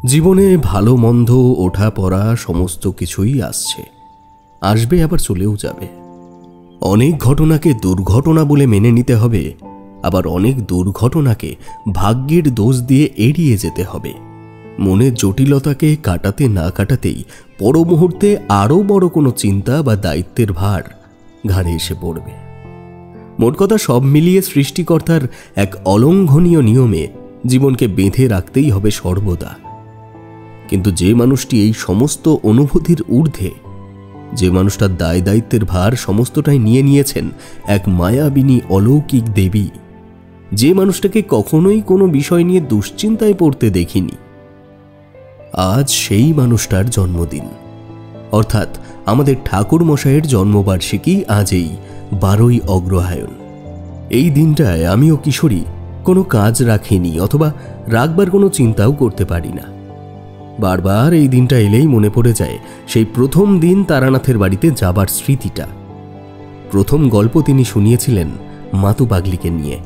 জীবনে ভালো মন্দ ওঠা পড়া সমস্ত কিছুই আসছে, আসবে আবার চলেও যাবে। অনেক ঘটনাকে দুর্ঘটনা বলে মেনে নিতে হবে, আবার অনেক দুর্ঘটনাকে ভাগ্যের দোষ দিয়ে এড়িয়ে যেতে হবে। মনের জটিলতাকে কাটাতে না কাটাতেই পর মুহূর্তে আরও বড় কোনো চিন্তা বা দায়িত্বের ভার ঘাড়ে এসে পড়বে। মোট কথা, সব মিলিয়ে সৃষ্টিকর্তার এক অলঙ্ঘনীয় নিয়মে জীবনকে বেঁধে রাখতেই হবে সর্বদা। কিন্তু যে মানুষটি এই সমস্ত অনুভূতির ঊর্ধ্বে, যে মানুষটার দায় দায়িত্বের ভার সমস্তটাই নিয়ে নিয়েছেন এক মায়াবিনী অলৌকিক দেবী, যে মানুষটাকে কখনোই কোনো বিষয় নিয়ে দুশ্চিন্তায় পড়তে দেখিনি, আজ সেই মানুষটার জন্মদিন। অর্থাৎ আমাদের ঠাকুর মশাইয়ের জন্মবার্ষিকী আজই 12ই অগ্রহায়ণ। এই দিনটায় আমিও কিশোরী কোনো কাজ রাখিনি, অথবা রাখবার কোনো চিন্তাও করতে পারি না। বারবার এই দিনটা এলেই মনে পড়ে যায় সেই প্রথম দিন তারানাথের বাড়িতে যাবার স্মৃতিটা। প্রথম গল্প তিনি শুনিয়েছিলেন মাতু পাগলিকে নিয়ে।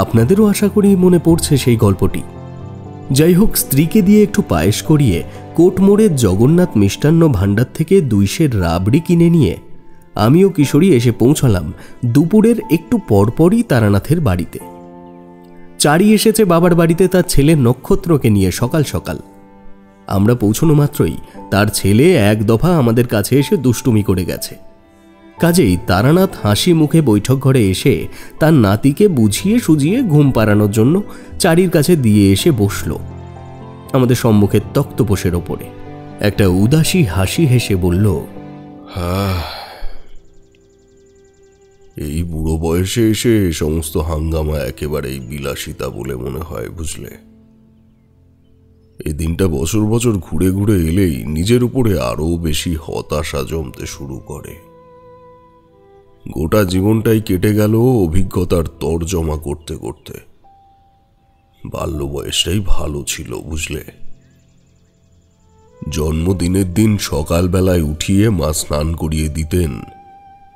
আপনাদেরও আশা করি মনে পড়ছে সেই গল্পটি। যাই হোক, স্ত্রীকে দিয়ে একটু পায়েস করিয়ে কোটমোড়ের জগন্নাথ মিষ্টান্ন ভাণ্ডার থেকে 2 সের রাবড়ি কিনে নিয়ে আমিও কিশোরী এসে পৌঁছালাম দুপুরের একটু পরপরই তারানাথের বাড়িতে। চারি এসেছে বাবার বাড়িতে তার ছেলে নক্ষত্রকে নিয়ে সকাল সকাল। আমরা পৌঁছানো মাত্রই তার ছেলে এক দফা আমাদের কাছে এসে দুষ্টুমি করে গেছে। কাজেই তারানাথ হাসি মুখে বৈঠক ঘরে এসে তার নাতিকে বুঝিয়ে সুজিয়ে ঘুম পাড়ানোর জন্য চারির কাছে দিয়ে এসে বসল আমাদের সম্মুখের তক্তপোষের ওপরে। একটা উদাসী হাসি হেসে বলল, এই বুড়ো বয়সে এসে সমস্ত হাঙ্গামা একেবারেই বিলাসিতা বলে মনে হয়, বুঝলে। এই দিনটা বছর বছর ঘুরে ঘুরে এলেই নিজের উপরে আরো বেশি হতাশা জমতে শুরু করে। গোটা জীবনটাই কেটে গেল অভিজ্ঞতার তর্জমা করতে করতে। বাল্য বয়সটাই ভালো ছিল, বুঝলে। জন্মদিনের দিন সকালবেলায় উঠিয়ে মা স্নান করিয়ে দিতেন।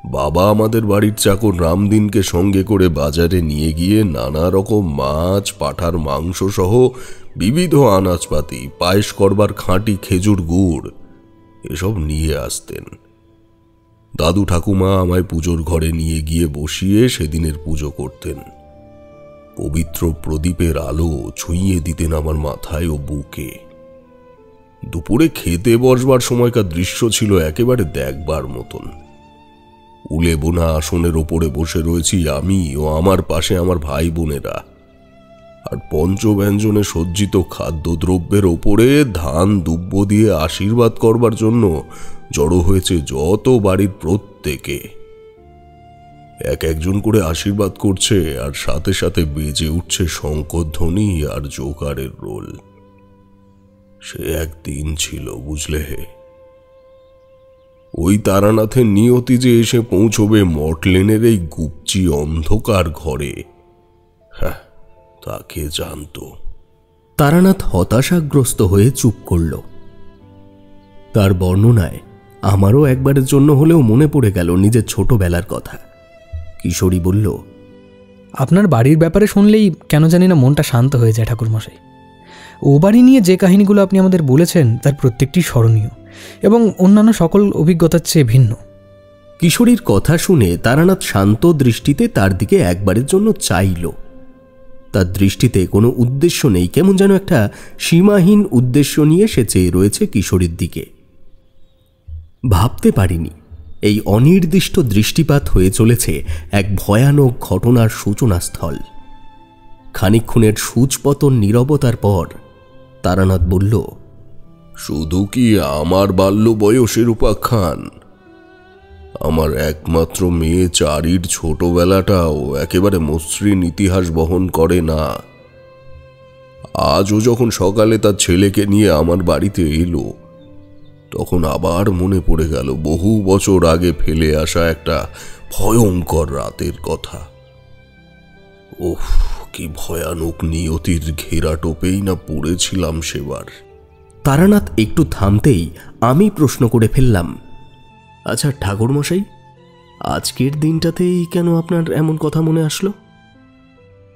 বাবা আমাদের বাড়ির চাকর রামদিনকে সঙ্গে করে বাজারে নিয়ে গিয়ে নানা রকম মাছ, পাঁঠার মাংস সহ বিবিধ আনাজপাতি, পায়েস করবার খাঁটি খেজুর গুড় এসব নিয়ে আসতেন। দাদু ঠাকুমা আমায় পুজোর ঘরে নিয়ে গিয়ে বসিয়ে সেদিনের পুজো করতেন। পবিত্র প্রদীপের আলো ছুঁইয়ে দিতেন আমার মাথায় ও বুকে। দুপুরে খেতে বসবার সময়কার দৃশ্য ছিল একেবারে দেখবার মতন। উলে বোনা আসনের ওপরে বসে রয়েছি আমি ও আমার পাশে আমার ভাই বোনেরা, আর পঞ্চব্যঞ্জনে সজ্জিত খাদ্যদ্রব্যের ওপরে ধান দুব্য দিয়ে আশীর্বাদ করবার জন্য জড়ো হয়েছে যত বাড়ির প্রত্যেকে। এক একজন করে আশীর্বাদ করছে, আর সাথে সাথে বেজে উঠছে শঙ্খধ্বনি আর জোকারের রোল। সে একদিন ছিল, বুঝলে হে। ওই তারানাথের নিয়তি যে এসে পৌঁছবে মটলেনের এই গুপচি অন্ধকার ঘরে, হ্যাঁ, তাকে জানত। তারানাথ হতাশাগ্রস্ত হয়ে চুপ করল। তার বর্ণনায় আমারও একবারের জন্য হলেও মনে পড়ে গেল নিজের ছোটবেলার কথা। কিশোরী বলল, আপনার বাড়ির ব্যাপারে শুনলেই কেন জানি না মনটা শান্ত হয়ে যায় ঠাকুরমশাই। ও বাড়ি নিয়ে যে কাহিনীগুলো আপনি আমাদের বলেছেন তার প্রত্যেকটি স্মরণীয় এবং অন্যান্য সকল অভিজ্ঞতার চেয়ে ভিন্ন। কিশোরীর কথা শুনে তারানাথ শান্ত দৃষ্টিতে তার দিকে একবারের জন্য চাইল। তার দৃষ্টিতে কোনো উদ্দেশ্য নেই, কেমন যেন একটা সীমাহীন উদ্দেশ্য নিয়ে সে চেয়ে রয়েছে কিশোরীর দিকে। ভাবতে পারিনি এই অনির্দিষ্ট দৃষ্টিপাত হয়ে চলেছে এক ভয়ানক ঘটনার সূচনাস্থল। খানিকক্ষণের সূচপতন নীরবতার পর তারানাথ বলল, শুধু কি আমার বাল্য বয়সের উপাখ্যান? আমার একমাত্র মেয়ে চারির ছোটবেলাটাও একেবারে মসৃণ ইতিহাস বহন করে না। আজও যখন সকালে তার ছেলেকে নিয়ে আমার বাড়িতে এলো, তখন আবার মনে পড়ে গেল বহু বছর আগে ফেলে আসা একটা ভয়ঙ্কর রাতের কথা। ওহ, কি ভয়ানক নিয়তির ঘেরা টোপেই না পড়েছিলাম সেবার। তারানাথ একটু থামতেই আমি প্রশ্ন করে ফেললাম, আচ্ছা ঠাকুরমশাই, আজকের দিনটাতেই কেন আপনার এমন কথা মনে আসলো?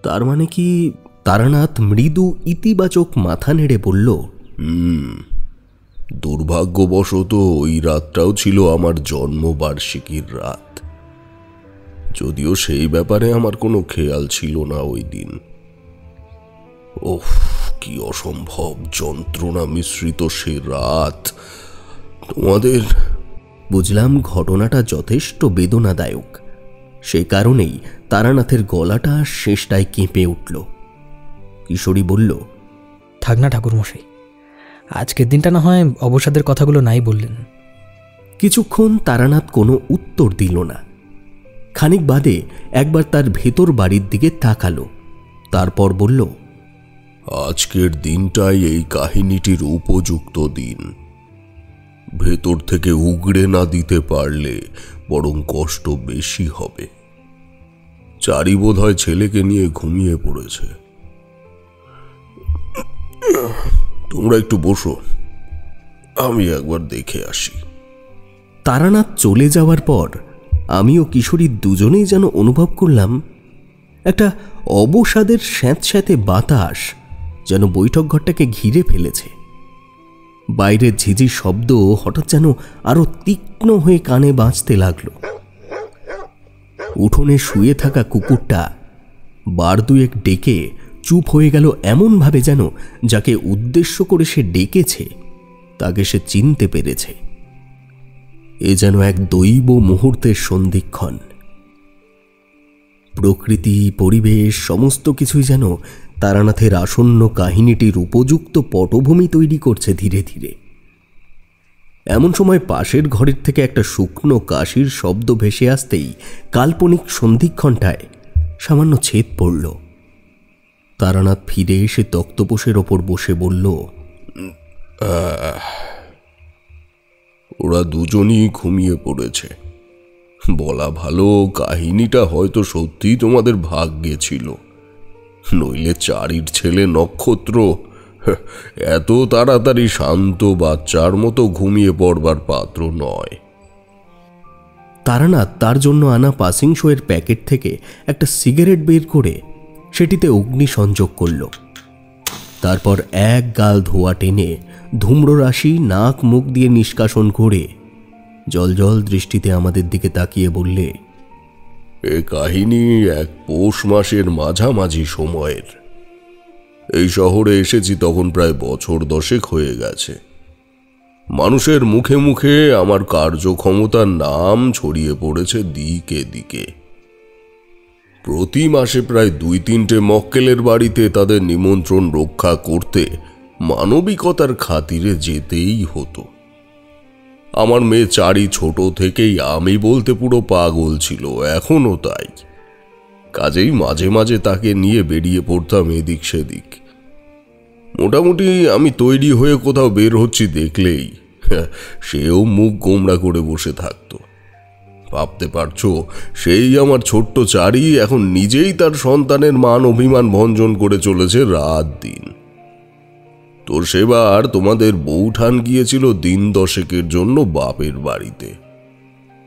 তার মানে কি তারানাথ মৃদু ইতিবাচক মাথা নেড়ে বলল, দুর্ভাগ্যবশত ওই রাতটাও ছিল আমার জন্মবার্ষিকীর রাত, যদিও সেই ব্যাপারে আমার কোনো খেয়াল ছিল না ওই দিন। ওহ, কি অসম্ভব যন্ত্রণা মিশ্রিত সে রাত। তোমাদের বুঝলাম ঘটনাটা যথেষ্ট বেদনাদায়ক। সে কারণেই তারানাথের গলাটা শেষটায় কেঁপে উঠল। কিশোরী বলল, থাক না ঠাকুরমশাই, আজকের দিনটা না হয় অবসাদের কথাগুলো নাই বললেন। কিছুক্ষণ তারানাথ কোনো উত্তর দিল না। খানিক বাদে একবার তার ভেতর বাড়ির দিকে তাকালো, তারপর বলল, আজকের দিনটাই এই কাহিনীটির উপযুক্ত দিন। ভেতর থেকে উগড়ে না দিতে পারলে বরং কষ্ট বেশি হবে। চারি বোধহয় ছেলেকে নিয়ে ঘুমিয়ে পড়েছে। তোমরা একটু বসো, আমি একবার দেখে আসি। তারানাথ চলে যাওয়ার পর আমি ও কিশোরী দুজনেই যেন অনুভব করলাম একটা অবসাদের স্যাঁতস্যাঁতে বাতাস যেন বৈঠক ঘরটাকে ঘিরে ফেলেছে। বাইরের ঝিঝির শব্দ হঠাৎ যেন আরো তীক্ষ্ণ হয়ে কানে বাজতে লাগলো। উঠোনে শুয়ে থাকা কুকুরটা বার দুয়েক ডেকে চুপ হয়ে গেল, এমনভাবে যেন যাকে উদ্দেশ্য করে সে ডেকেছে তাকে সে চিনতে পেরেছে। এ যেন এক দৈব মুহূর্তের সন্ধিক্ষণ। প্রকৃতি, পরিবেশ সমস্ত কিছুই যেন তারানাথের আসন্ন কাহিনীটির উপযুক্ত পটভূমি তৈরি করছে ধীরে ধীরে। এমন সময় পাশের ঘরের থেকে একটা শুকনো কাশির শব্দ ভেসে আসতেই কাল্পনিক সন্ধিক্ষণটায় সামান্য ছেদ পড়ল। তারানাথ ফিরে এসে তক্তপোষের ওপর বসে বলল, ওরা দুজনই ঘুমিয়ে পড়েছে। বলা ভালো, কাহিনীটা হয়তো সত্যিই তোমাদের ভাগ্যে ছিল, নইলে চারির ছেলে নক্ষত্র এত তাড়াতাড়ি শান্ত বাচ্চার মতো ঘুমিয়ে পড়বার পাত্র নয়। তারানাথ তার জন্য আনা পাসিং শোয়ের প্যাকেট থেকে একটা সিগারেট বের করে সেটিতে অগ্নি সংযোগ করল। তারপর এক গাল ধোঁয়া টেনে ধূম্ররাশি নাক মুখ দিয়ে নিষ্কাশন করে জলজল দৃষ্টিতে আমাদের দিকে তাকিয়ে বললে, এ কাহিনী এক পৌষ মাসের মাঝামাঝি সময়ের। এই শহরে এসেছি তখন প্রায় বছর 10 হয়ে গেছে। মানুষের মুখে মুখে আমার কার্যক্ষমতার নাম ছড়িয়ে পড়েছে দিকে দিকে। প্রতি মাসে প্রায় 2-3টে মক্কেলের বাড়িতে তাদের নিমন্ত্রণ রক্ষা করতে মানবিকতার খাতিরে যেতেই হতো। আমার মেয়ে চারি ছোট থেকেই আমি বলতে পুরো পাগল ছিল, এখনো তাই। কাজেই মাঝে মাঝে তাকে নিয়ে বেরিয়ে পড়তাম এদিক সেদিক। মোটামুটি আমি তৈরি হয়ে কোথাও বের হচ্ছি দেখলেই সেও মুখ গোমড়া করে বসে থাকতো। ভাবতে পারছো, সেই আমার ছোট্ট চারি এখন নিজেই তার সন্তানের মান অভিমান ভঞ্জন করে চলেছে রাত দিন। তোর সেবার তোমাদের বউঠান গিয়েছিল দিন 10 জন্য বাপের বাড়িতে,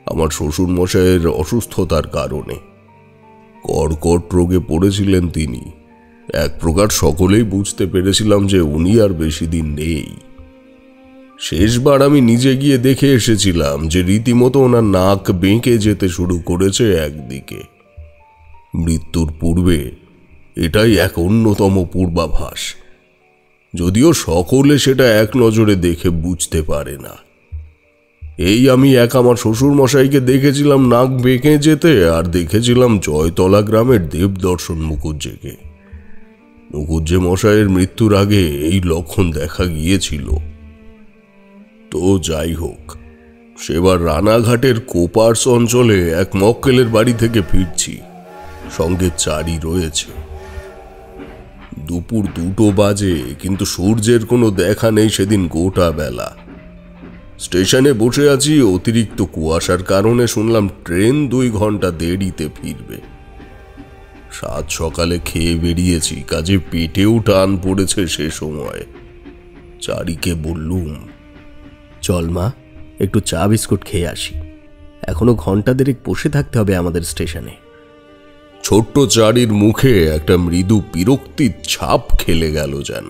আমার শ্বশুর মশাইয়ের অসুস্থতার কারণে। কর্কট রোগে পড়েছিলেন তিনি। এক প্রকার সকলেই বুঝতে পেরেছিলাম যে উনি আর বেশি দিন নেই। শেষবার আমি নিজে গিয়ে দেখে এসেছিলাম যে রীতিমতো ওনার নাক বেঁকে যেতে শুরু করেছে একদিকে। মৃত্যুর পূর্বে এটাই এক অন্যতম পূর্বাভাস, যদিও সকলে সেটা এক নজরে দেখে বুঝতে পারে না। এই আমি এক আমার শ্বশুর মশাইকে দেখেছিলাম নাক বেঁকে যেতে, আর দেখেছিলাম জয়তলা গ্রামের দেবদর্শন মুখুজ্জেকে। মুখুজ্জে মশাইয়ের মৃত্যুর আগে এই লক্ষণ দেখা গিয়েছিল। তো যাই হোক, সেবার রানাঘাটের কোপার্স অঞ্চলে এক মক্কেলের বাড়ি থেকে ফিরছি, সঙ্গে চারি রয়েছে। দুপুর 2টো বাজে, কিন্তু সূর্যের কোনো দেখা নেই সেদিন গোটা বেলা। স্টেশনে বসে আছি, অতিরিক্ত কুয়াশার কারণে শুনলাম ট্রেন 2 ঘন্টা দেরিতে ফিরবে। সাত সকালে খেয়ে বেরিয়েছি, কাজে পেটেও টান পড়েছে সে সময়। চারিকে বললুম, চল মা, একটু চা বিস্কুট খেয়ে আসি, এখনো ঘন্টা দেরেক বসে থাকতে হবে আমাদের স্টেশনে। ছোট্ট চারির মুখে একটা মৃদু বিরক্তির ছাপ খেলে গেল যেন।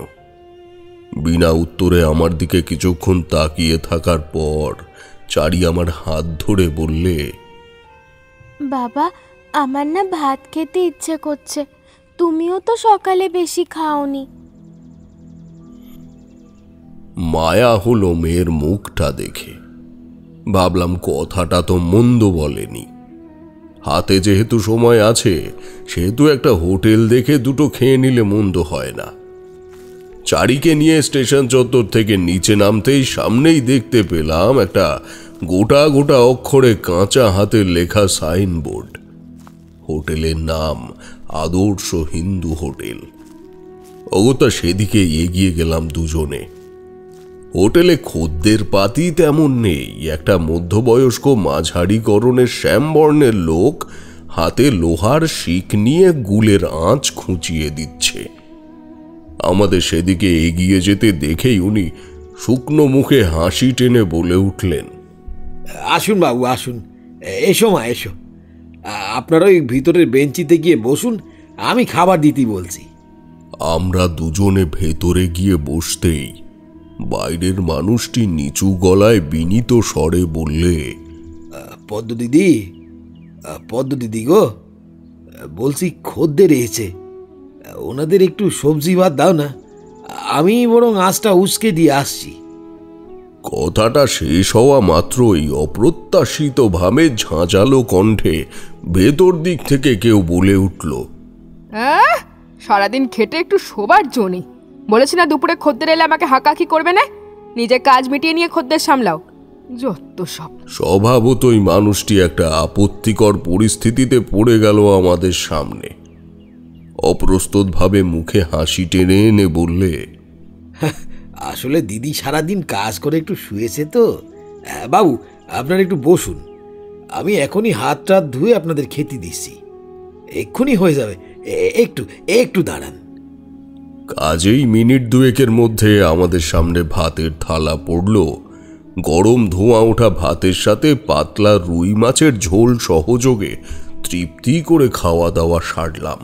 বিনা উত্তরে আমার দিকে কিছুক্ষণ তাকিয়ে থাকার পর চারি আমার হাত ধরে বললে, বাবা, আমার না ভাত খেতে ইচ্ছে করছে, তুমিও তো সকালে বেশি খাওনি। মায়া হলো মেয়ের মুখটা দেখে। ভাবলাম কথাটা তো মন্দ বলেনি। হাতে যেহেতু সময় আছে, সেহেতু একটা হোটেল দেখে দুটো খেয়ে নিলে মন্দ হয় না। চারিকে নিয়ে স্টেশন চত্বর থেকে নিচে নামতেই সামনেই দেখতে পেলাম একটা গোটা গোটা অক্ষরে কাঁচা হাতের লেখা সাইনবোর্ড। হোটেলের নাম আদর্শ হিন্দু হোটেল। অগত্যা সেদিকে এগিয়ে গেলাম দুজনে। হোটেলে খদ্দের পাতি তেমন নেই। একটা মধ্যবয়স্ক মাঝারি গড়নের শ্যামবর্ণের লোক হাতে লোহার শিক নিয়ে গুলের আঁচ খুঁচিয়ে দিচ্ছে। আমাদের সেদিকে এগিয়ে যেতে দেখেই উনি শুকনো মুখে হাসি টেনে বলে উঠলেন, আসুন বাবু, আসুন, এসো মা, এসো। আপনারা ওই ভিতরের বেঞ্চিতে গিয়ে বসুন, আমি খাবার দিতে বলছি। আমরা দুজনে ভেতরে গিয়ে বসতেই বাইরের মানুষটি নিচু গলায় বিনীত স্বরে বললে, পদ্ম দিদি, পদ্ম দিদি গো, বলছি খদ্দের এসেছে, ওনাদের একটু সবজি ভাত দাও না, আমি বরং আঁচটা উস্কে দিয়ে আসছি। কথাটা শেষ হওয়া মাত্রই অপ্রত্যাশিতভাবে ঝাঁঝালো কণ্ঠে ভেতর দিক থেকে কেউ বলে উঠল, সারাদিন খেটে একটু শোবার জো নেই। বলেছি না দুপুরে খদ্দের এলে আমাকে হাঁকাকি করবে না, নিজের কাজ মিটিয়ে নিয়ে খদ্দের সামলাও। যত সব। স্বভাবতই মানুষটি একটা আপত্তিকর পরিস্থিতিতে পড়ে গেল আমাদের সামনে। অপ্রস্তুতভাবে মুখে হাসি টেনে এনে বললে, আসলে দিদি সারাদিন কাজ করে একটু শুয়েছে তো। বাবু, আপনারা একটু বসুন, আমি এখনই হাত টাত ধুয়ে আপনাদের খেতে দিচ্ছি, এক্ষুনি হয়ে যাবে, একটু একটু দাঁড়ান। কাজেই মিনিট দুয়েকের মধ্যে আমাদের সামনে ভাতের থালা পড়ল। গরম ধোঁয়া ওঠা ভাতের সাথে পাতলা রুই মাছের ঝোল সহযোগে তৃপ্তি করে খাওয়া দাওয়া সারলাম।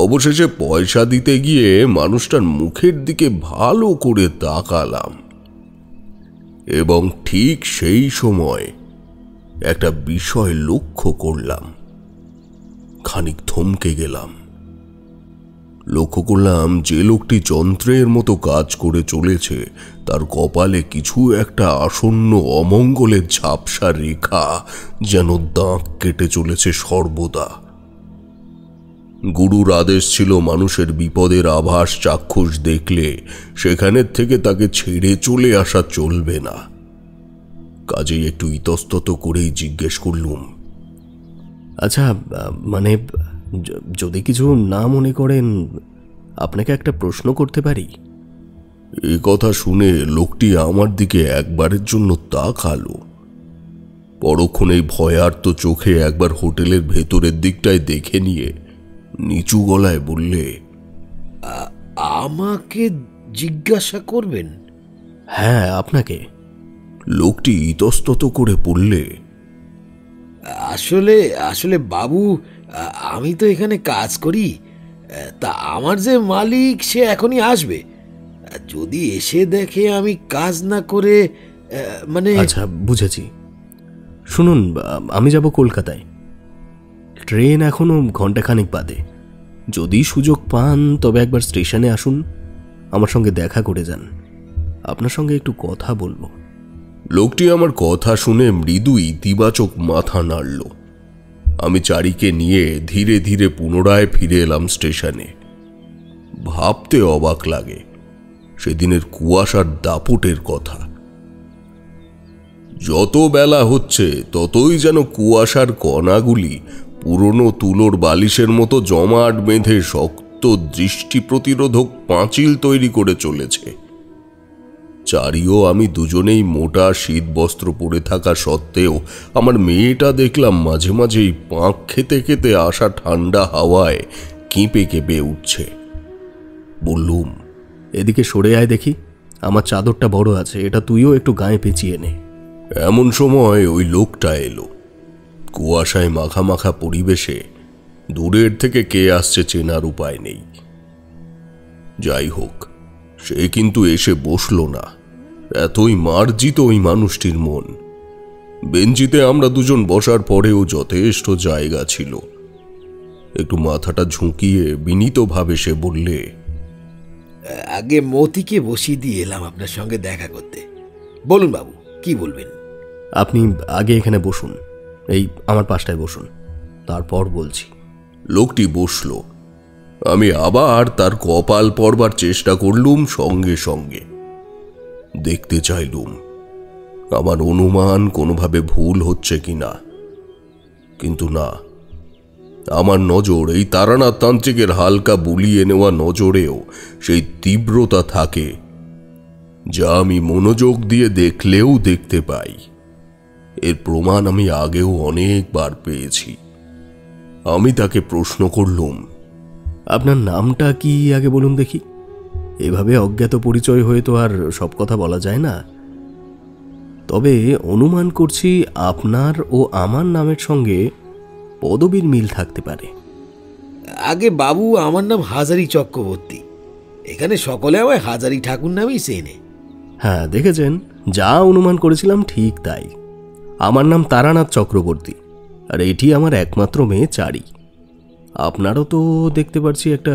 অবশেষে পয়সা দিতে গিয়ে মানুষটার মুখের দিকে ভালো করে তাকালাম এবং ঠিক সেই সময় একটা বিষয় লক্ষ্য করলাম। খানিক থমকে গেলাম। লক্ষ্য করলাম যে লোকটি যন্ত্রের মতো কাজ করে চলেছে তার কপালে কিছু একটা আসন্ন অমঙ্গলের ঝাপসা রেখা যেন দাঁত কেটে চলেছে সর্বদা। গুরুর আদেশ ছিল মানুষের বিপদের আভাস চাক্ষুষ দেখলে সেখানের থেকে তাকে ছেড়ে চলে আসা চলবে না। কাজেই একটু ইতস্তত করেই জিজ্ঞেস করলুম, আচ্ছা, মানে যদি কিছু না মনে করেন আপনাকে একটা প্রশ্ন করতে পারি? এ কথা শুনে লোকটি আমার দিকে একবারের জন্য তাকালো। পরক্ষণেই ভয়ার্ত চোখে একবার হোটেলের ভেতরের দিকটায় দেখে নিয়ে নিচু গলায় বললে, আমাকে জিজ্ঞাসা করবেন? হ্যাঁ, আপনাকে। লোকটি ইতস্তত করে বললে, আসলে আসলে বাবু, আমি তো এখানে কাজ করি, তা আমার যে মালিক সে এখনই আসবে। যদি এসে দেখে আমি কাজ না করে, মানে। আচ্ছা, বুঝেছি। শুনুন, আমি যাব কলকাতায়, ট্রেন এখনো ঘন্টাখানিক বাদে। যদি সুযোগ পান তবে একবার স্টেশনে আসুন, আমার সঙ্গে দেখা করে যান, আপনার সঙ্গে একটু কথা বলবো। লোকটি আমার কথা শুনে মৃদু ইতিবাচক মাথা নাড়ল। আমি চারিকে নিয়ে ধীরে ধীরে পুনরায় ফিরে এলাম স্টেশনে। ভাবতে অবাক লাগে সেদিনের কুয়াশার দাপটের কথা। যত বেলা হচ্ছে ততই যেন কুয়াশার কণাগুলি পুরনো তুলোর বালিশের মতো জমাট বেঁধে শক্ত দৃষ্টি প্রতিরোধক পাঁচিল তৈরি করে চলেছে। চারিও আমি দুজনেই মোটা শীত বস্ত্র পরে থাকা সত্ত্বেও আমার মেয়েটা দেখলাম মাঝে মাঝেই পাঁক খেতে খেতে আসা ঠান্ডা হাওয়ায় কেঁপে কেঁপে উঠছে। বললুম, এদিকে সরে আয় দেখি, আমার চাদরটা বড় আছে, এটা তুইও একটু গায়ে পেঁচিয়ে নে। এমন সময় ওই লোকটা এলো। কুয়াশায় মাখা মাখা পরিবেশে দূরের থেকে কে আসছে চেনার উপায় নেই। যাই হোক, সে কিন্তু এসে বসলো না। এতই মার্জিত ওই মানুষটির মন। বেঞ্চিতে আমরা দুজন বসার পরেও যথেষ্ট জায়গা ছিল। একটু মাথাটা ঝুঁকিয়ে বিনীতভাবে সে বললে, আগে মতিকে বসিয়ে দিয়ে এলাম আপনার সঙ্গে দেখা করতে। বলুন বাবু, কি বলবেন? আপনি আগে এখানে বসুন, এই আমার পাশটায় বসুন, তারপর বলছি। লোকটি বসল। আমি আবার তার কপাল পড়বার চেষ্টা করলুম। সঙ্গে সঙ্গে দেখতে চাইলুম আমার অনুমান কোনোভাবে ভুল হচ্ছে কিনা। কিন্তু না, আমার নজর এই তারানাথ তান্ত্রিকের হালকা বুলিয়ে নেওয়া নজরেও সেই তীব্রতা থাকে, যা আমি মনোযোগ দিয়ে দেখলেও দেখতে পাই। এর প্রমাণ আমি আগেও অনেকবার পেয়েছি। আমি তাকে প্রশ্ন করলুম, আপনার নামটা কি আগে বলুন দেখি। এভাবে অজ্ঞাত পরিচয় হয়ে তো আর সব কথা বলা যায় না। তবে অনুমান করছি আপনার ও আমার নামের সঙ্গে পদবীর মিল থাকতে পারে। আগে বাবু, আমার নাম হাজারি চক্রবর্তী। এখানে সকলে আমায় হাজারি ঠাকুর নামেই চেনে। হ্যাঁ, দেখেছেন, যা অনুমান করেছিলাম ঠিক তাই। আমার নাম তারানাথ চক্রবর্তী, আর এটি আমার একমাত্র মেয়ে চারি। আপনারও তো দেখতে পাচ্ছি একটা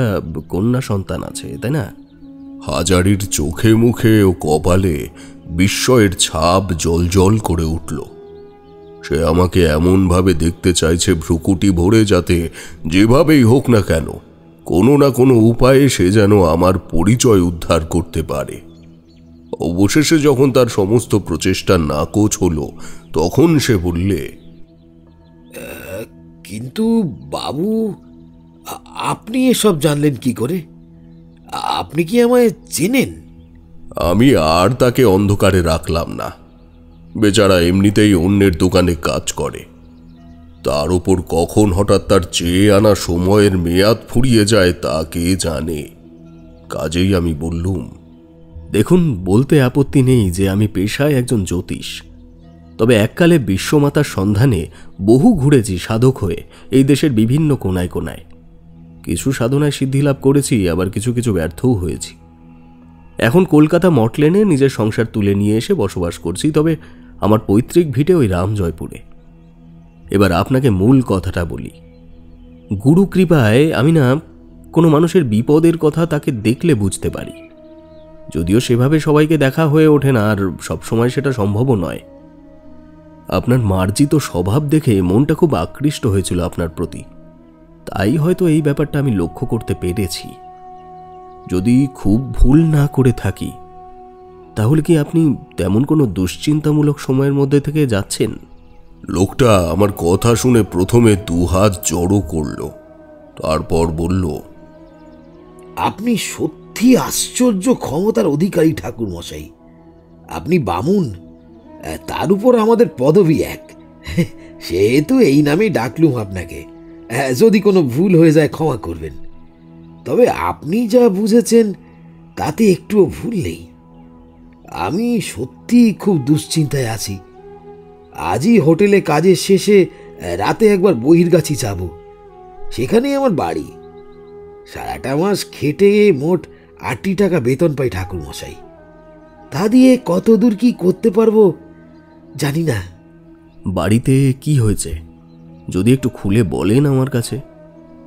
কন্যা সন্তান আছে, তাই না? হাজারির চোখে মুখে ও কপালে বিস্ময়ের ছাপ জলজল করে উঠল। সে আমাকে এমনভাবে দেখতে চাইছে ভ্রুকুটি ভরে, যাতে যেভাবেই হোক না কেন কোনো না কোনো উপায়ে সে যেন আমার পরিচয় উদ্ধার করতে পারে। অবশেষে যখন তার সমস্ত প্রচেষ্টা নাকচ হলো, তখন সে বললে, কিন্তু বাবু, আপনি এসব জানলেন কি করে? আপনি কি আমায় চেনেন? আমি আর তাকে অন্ধকারে রাখলাম না। বেচারা এমনিতেই অন্যের দোকানে কাজ করে, তার উপর কখন হঠাৎ তার চেয়ে আনা সময়ের মেয়াদ ফুরিয়ে যায় তা কে জানে। কাজেই আমি বললুম, দেখুন, বলতে আপত্তি নেই যে আমি পেশায় একজন জ্যোতিষ। তবে এককালে বিশ্বমাতার সন্ধানে বহু ঘুরেছি সাধক হয়ে এই দেশের বিভিন্ন কোনায় কোনায়। কিছু সাধনায় সিদ্ধিলাভ করেছি, আবার কিছু কিছু ব্যর্থও হয়েছি। এখন কলকাতা মটলেনে নিজের সংসার তুলে নিয়ে এসে বসবাস করছি, তবে আমার পৈতৃক ভিটে ওই রামজয়পুরে। এবার আপনাকে মূল কথাটা বলি। গুরু কৃপায় আমি না কোনো মানুষের বিপদের কথা তাকে দেখলে বুঝতে পারি, যদিও সেভাবে সবাইকে দেখা হয়ে ওঠে না, আর সবসময় সেটা সম্ভবও নয়। আপনার মার্জিত স্বভাব দেখে মনটা খুব আকৃষ্ট হয়েছিল আপনার প্রতি, তাই হয়তো এই ব্যাপারটা আমি লক্ষ্য করতে পেরেছি। যদি খুব ভুল না করে থাকি, তাহলে কি আপনি তেমন কোনো দুশ্চিন্তামূলক সময়ের মধ্যে থেকে যাচ্ছেন? লোকটা আমার কথা শুনে প্রথমে দুহাত জড়ো করল, তারপর বলল, আপনি সত্যি আশ্চর্য ক্ষমতার অধিকারী ঠাকুর মশাই। আপনি বামুন, তার উপর আমাদের পদবী এক। সেহেতু এই নামেই ডাকলুম আপনাকে। যদি কোনো ভুল হয়ে যায় ক্ষমা করবেন। তবে আপনি যা বুঝেছেন তাতে একটুও ভুল নেই। আমি সত্যি খুব দুশ্চিন্তায় আছি। আজই হোটেলে কাজের শেষে রাতে একবার বহির্গাছি যাব, সেখানেই আমার বাড়ি। সারাটা মাস খেটে মোট ৮ টাকা বেতন পাই ঠাকুর মশাই। তা দিয়ে কত দূর কি করতে পারবো জানি না। বাড়িতে কি হয়েছে যদি একটু খুলে বলেন আমার কাছে,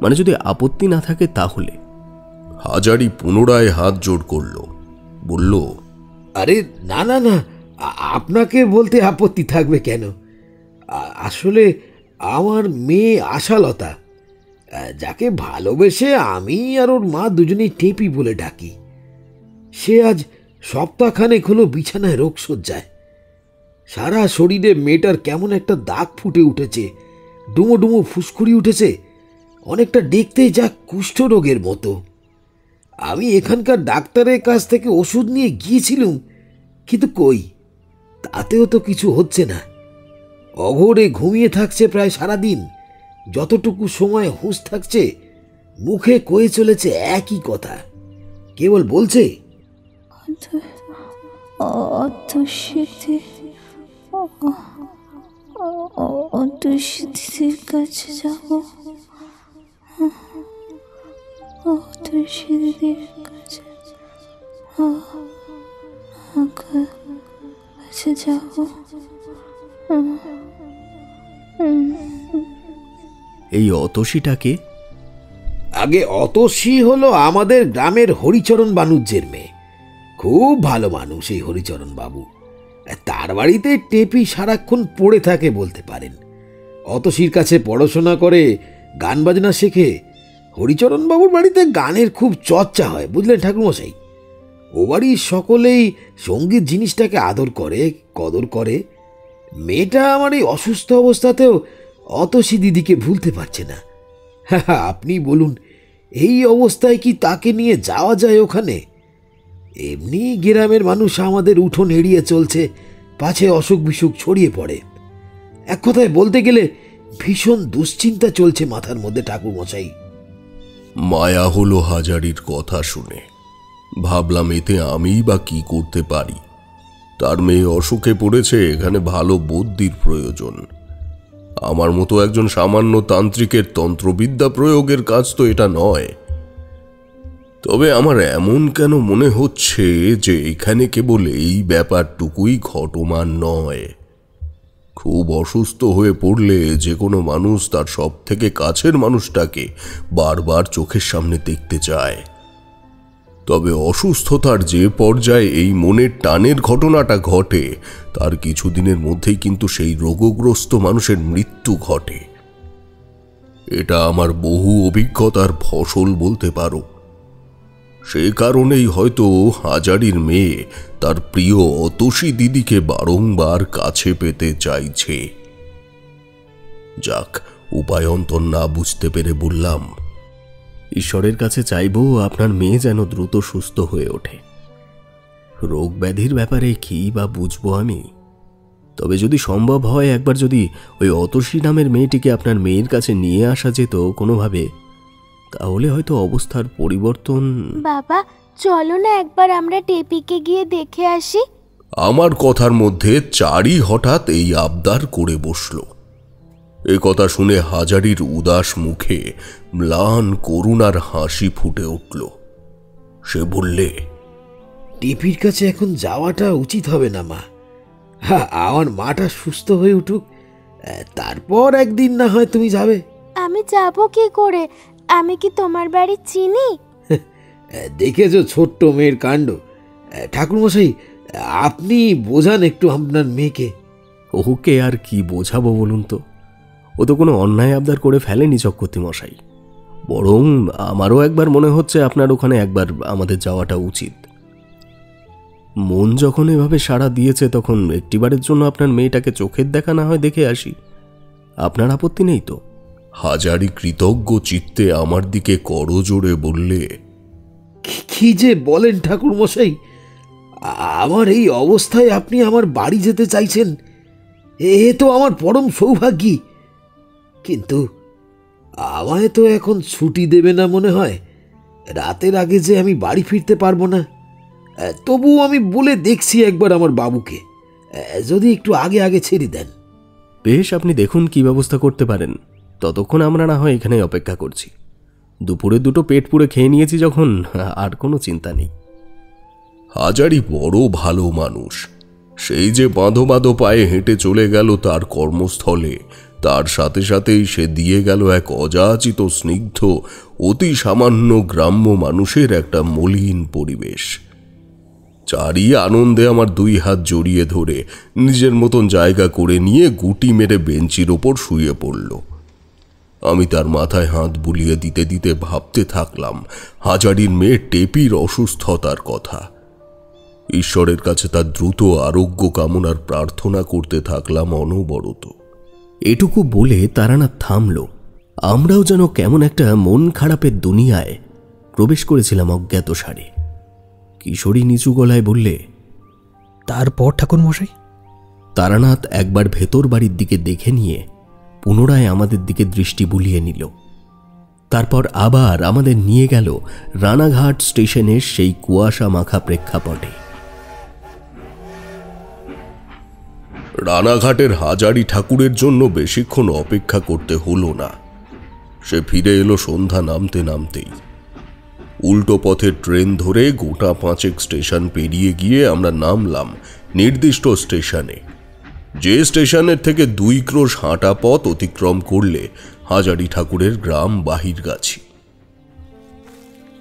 মানে যদি আপত্তি না থাকে তাহলে। হাজারি পুনরায় হাত জোড় করল, বলল, আরে না না না, আপনাকে বলতে আপত্তি থাকবে কেন? আসলে আমার মেয়ে আশালতা, যাকে ভালোবেসে আমি আর ওর মা দুজনেই টেপি বলে ডাকি, সে আজ সপ্তাহখানেক হলো বিছানায় রোগশয্যায়। সারা শরীরে মেয়েটার কেমন একটা দাগ ফুটে উঠেছে, ডুমো ডুমো ফুসকুড়ি উঠেছে, অনেকটা দেখতে যা কুষ্ঠরোগের মতো। আমি এখানকার ডাক্তারের কাছ থেকে ওষুধ নিয়ে গিয়েছিলুম, কিন্তু কই, তাতেও তো কিছু হচ্ছে না। অঘোরে ঘুমিয়ে থাকছে প্রায় সারাদিন। যতটুকু সময় হুঁশ থাকছে মুখে কয়ে চলেছে একই কথা, কেবল বলছে, অদৃশ্যদের কাছে যাব, অতসী দিদির কাছে কাছে যাব। এই অতসীটাকে? আগে অতসী হলো আমাদের গ্রামের হরিচরণ বানুজ্যের মেয়ে। খুব ভালো মানুষ এই হরিচরণ বাবু। তার বাড়িতে টেপি সারাক্ষণ পড়ে থাকে বলতে পারেন। অতসীর কাছে পড়াশোনা করে, গান বাজনা শেখে। হরিচরণ বাবুর বাড়িতে গানের খুব চর্চা হয়, বুঝলেন ঠাকুরমশাই। ও বাড়ির সকলেই সঙ্গীত জিনিসটাকে আদর করে, কদর করে। মেয়েটা আমার এই অসুস্থ অবস্থাতেও অতসী দিদিকে ভুলতে পারছে না। আপনি বলুন, এই অবস্থায় কি তাকে নিয়ে যাওয়া যায় ওখানে? এমনি গ্রামের মানুষ আমাদের উঠোন এড়িয়ে চলছে, পাছে অসুখ বিসুখ ছড়িয়ে পড়ে। এক কথায় বলতে গেলে ভীষণ দুশ্চিন্তা চলছে মাথার মধ্যে ঠাকুরমশাই। মায়া হলো হাজারির কথা শুনে। ভাবলাম এতে আমিই বা কি করতে পারি। তার মেয়ে অসুখে পড়েছে, এখানে ভালো বুদ্ধির প্রয়োজন। আমার মতো একজন সামান্য তান্ত্রিকের তন্ত্রবিদ্যা প্রয়োগের কাজ তো এটা নয়। তবে আমার এমন কেন মনে হচ্ছে যে এখানে কেবল এই ব্যাপারটুকুই ঘটমান নয়। খুব অসুস্থ হয়ে পড়লে যে কোনো মানুষ তার সব থেকে কাছের মানুষটাকে বারবার চোখের সামনে দেখতে চায়। তবে অসুস্থতার যে পর্যায়ে এই মনের টানের ঘটনাটা ঘটে, তার কিছুদিনের মধ্যেই কিন্তু সেই রোগগ্রস্ত মানুষের মৃত্যু ঘটে। এটা আমার বহু অভিজ্ঞতার ফসল বলতে পারো। সে কারণেই হয়তো হাজারির মেয়ে তার প্রিয় অতসী দিদিকে বারংবার কাছে পেতে চাইছে। যাক, উপায়ন্তর না বুঝতে পেরে বললাম, ঈশ্বরের কাছে চাইবো আপনার মেয়ে যেন দ্রুত সুস্থ হয়ে ওঠে। রোগ ব্যাধির ব্যাপারে কি বা বুঝবো আমি? তবে যদি সম্ভব হয়, একবার যদি ওই অতসী নামের মেয়েটিকে আপনার মেয়ের কাছে নিয়ে আসা যেত কোনোভাবে, তাহলে হয়তো অবস্থার পরিবর্তন। বাবা, চলো না একবার আমরা টেপিকে গিয়ে দেখে আসি। আমার কথার মধ্যে চারি হঠাৎ এই আবদার করে বসল। এ কথা শুনে হাজারির উদাস মুখে ম্লান করুণার হাসি ফুটে উঠল। সে বললে, টেপির কাছে এখন যাওয়াটা উচিত হবে না মা। আমার মাটা সুস্থ হয়ে উঠুক, তারপর একদিন না হয় তুমি যাবে। আমি যাব কি করে? আমি কি তোমার বাড়ি চিনি? দেখেছো ছোট্ট মেয়ের কাণ্ড। ঠাকুরমশাই, আপনি বোঝান একটু আপনার মেয়েকে। ওকে আর কি বোঝাবো বলুন তো? ও তো কোনো অন্যায় আবদার করে ফেলেনি চক্রবর্তী মশাই। বরং আমারও একবার মনে হচ্ছে আপনার ওখানে একবার আমাদের যাওয়াটা উচিত। মন যখন এভাবে সাড়া দিয়েছে, তখন একটিবারের জন্য আপনার মেয়েটাকে চোখের দেখা না হয় দেখে আসি। আপনার আপত্তি নেই তো? হাজারি কৃতজ্ঞ চিত্তে আমার দিকে করজোড়ে বললে, কি যে বলেন ঠাকুরমশাই! আমার এই অবস্থায় আপনি আমার বাড়ি যেতে চাইছেন, এ তো আমার পরম সৌভাগ্যী। কিন্তু আমায় তো এখন ছুটি দেবে না মনে হয়। রাতের আগে যে আমি বাড়ি ফিরতে পারবো না। তবুও আমি বলে দেখছি একবার আমার বাবুকে, যদি একটু আগে আগে ছেড়ে দেন। বেশ, আপনি দেখুন কি ব্যবস্থা করতে পারেন। ততক্ষণ আমরা না হয় এখানে অপেক্ষা করছি। দুপুরে দুটো পেট পুড়ে খেয়ে নিয়েছি যখন, আর কোনো চিন্তা নেই। হাজারি বড় ভালো মানুষ। সেই যে বাঁধো বাঁধো পায়ে হেঁটে চলে গেল তার কর্মস্থলে, তার সাথে সাথেই সে দিয়ে গেল এক অযাচিত স্নিগ্ধ, অতি সামান্য গ্রাম্য মানুষের একটা মলিন পরিবেশ। চারি আনন্দে আমার দুই হাত জড়িয়ে ধরে নিজের মতন জায়গা করে নিয়ে গুটি মেরে বেঞ্চির ওপর শুয়ে পড়ল। আমি তার মাথায় হাত বুলিয়ে দিতে দিতে ভাবতে থাকলাম হাজারির মেয়ে টেপির অসুস্থতার কথা। ঈশ্বরের কাছে তার দ্রুত আরোগ্য কামনার প্রার্থনা করতে থাকলাম অনবরত। এটুকু বলে তারানাথ থামল। আমরাও যেন কেমন একটা মন খারাপের দুনিয়ায় প্রবেশ করেছিলাম অজ্ঞাত সারে। কিশোরী নিচু গলায় বললে, তারপর ঠাকুরমশাই? তারানাথ একবার ভেতর বাড়ির দিকে দেখে নিয়ে পুনরায় আমাদের দিকে দৃষ্টি বুলিয়ে নিল। তারপর আবার আমাদের নিয়ে গেল রানাঘাট স্টেশনের সেই কুয়াশা মাখা প্রেক্ষাপটে। রানাঘাটের হাজারি ঠাকুরের জন্য বেশিক্ষণ অপেক্ষা করতে হলো না। সে ফিরে এলো সন্ধ্যা নামতে নামতেই। উল্টো পথে ট্রেন ধরে গোটা 5 স্টেশন পেরিয়ে গিয়ে আমরা নামলাম নির্দিষ্ট স্টেশনে, যে স্টেশনের থেকে 2 ক্রোশ হাঁটা পথ অতিক্রম করলে হাজারি ঠাকুরের গ্রাম বাহিরগাছি।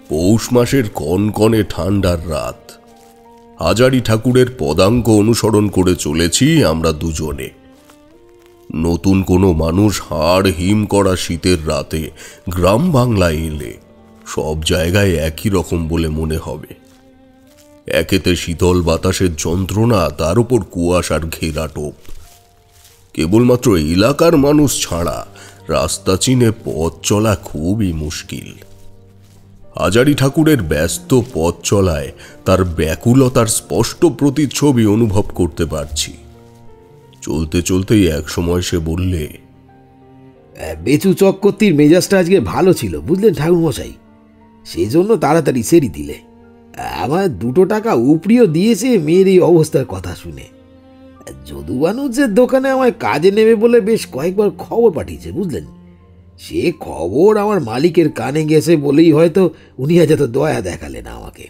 পৌষ মাসের কনকনে ঠান্ডার রাত। হাজারি ঠাকুরের পদাঙ্ক অনুসরণ করে চলেছি আমরা দুজনে। নতুন কোনো মানুষ হাড় হিম করা শীতের রাতে গ্রাম বাংলায় এলে সব জায়গায় একই রকম বলে মনে হবে। একেতে শীতল বাতাসের যন্ত্রণা, তার উপর কুয়াশার ঘেরা টোপ। কেবলমাত্র এলাকার মানুষ ছাড়া রাস্তা চিনে পথ চলা খুবই মুশকিল। হাজারি ঠাকুরের ব্যস্ত পথ চলায় তার ব্যাকুলতার স্পষ্ট প্রতিচ্ছবি অনুভব করতে পারছি। চলতে চলতেই এক সময় সে বললে, বেচু চক্রবর্তীর মেজাজটা আজকে ভালো ছিল বুঝলেন ঠাকুরমশাই, সেই জন্য তাড়াতাড়ি সেরি দিলে। আমার 2 টাকা উপরিও দিয়েছে মেয়ের এই অবস্থার কথা শুনে। যদুবানুজ্জের দোকানে আমায় কাজে নেবে বলে বেশ কয়েকবার খবর পাঠিয়েছে বুঝলেন। সে খবর আমার মালিকের কানে গেছে বলেই হয়তো উনি আজ এত দয়া দেখালেন আমাকে।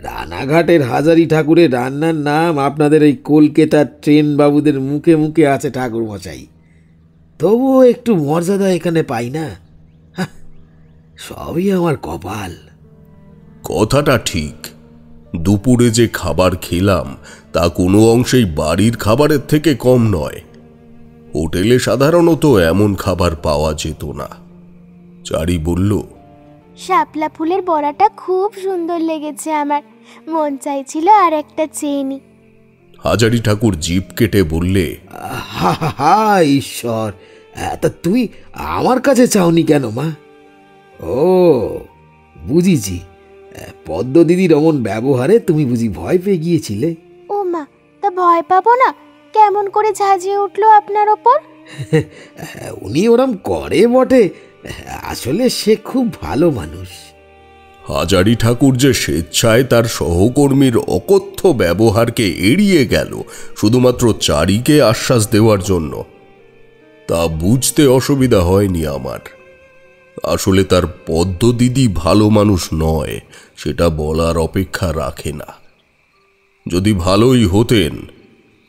রানাঘাটের হাজারি ঠাকুরের রান্নার নাম আপনাদের এই কলকাতার ট্রেন বাবুদের মুখে মুখে আছে ঠাকুরমশাই, তবুও একটু মর্যাদা এখানে পাই না। সবই আমার কপাল। কথাটা ঠিক। দুপুরে যে খাবার খেলাম তা কোনো অংশেই বাড়ির খাবারের থেকে কম নয়। হোটেলে সাধারণত এমন খাবার পাওয়া যেত না। চারি বলল, শাপলা ফুলের বড়াটা খুব সুন্দর লেগেছে আমার, মন চাইছিল আর একটা চেয়ে নি। হাজারি ঠাকুর জিভ কেটে বললে, হা হা হা, ঈশ্বর, তা তুই আমার কাছে চাওনি কেন মা? ও বুঝিছি, পদ্ম দিদির অমন ব্যবহারে তুমি বুঝি ভয় পেয়ে গিয়েছিলে। ও মা, তা ভয় পাবো না? কেমন করে ঝাঁঝিয়ে উঠলো আপনার ওপর? উনি ওরম করে বটে, আসলে সে খুব ভালো মানুষ। হাজারি ঠাকুর যে স্বেচ্ছায় তার সহকর্মীর অকথ্য ব্যবহারকে এড়িয়ে গেল শুধুমাত্র চারিকে আশ্বাস দেওয়ার জন্য, তা বুঝতে অসুবিধা হয়নি আমার। আসলে তার পদ্ম দিদি ভালো মানুষ নয় সেটা বলার অপেক্ষা রাখে না। যদি ভালোই হতেন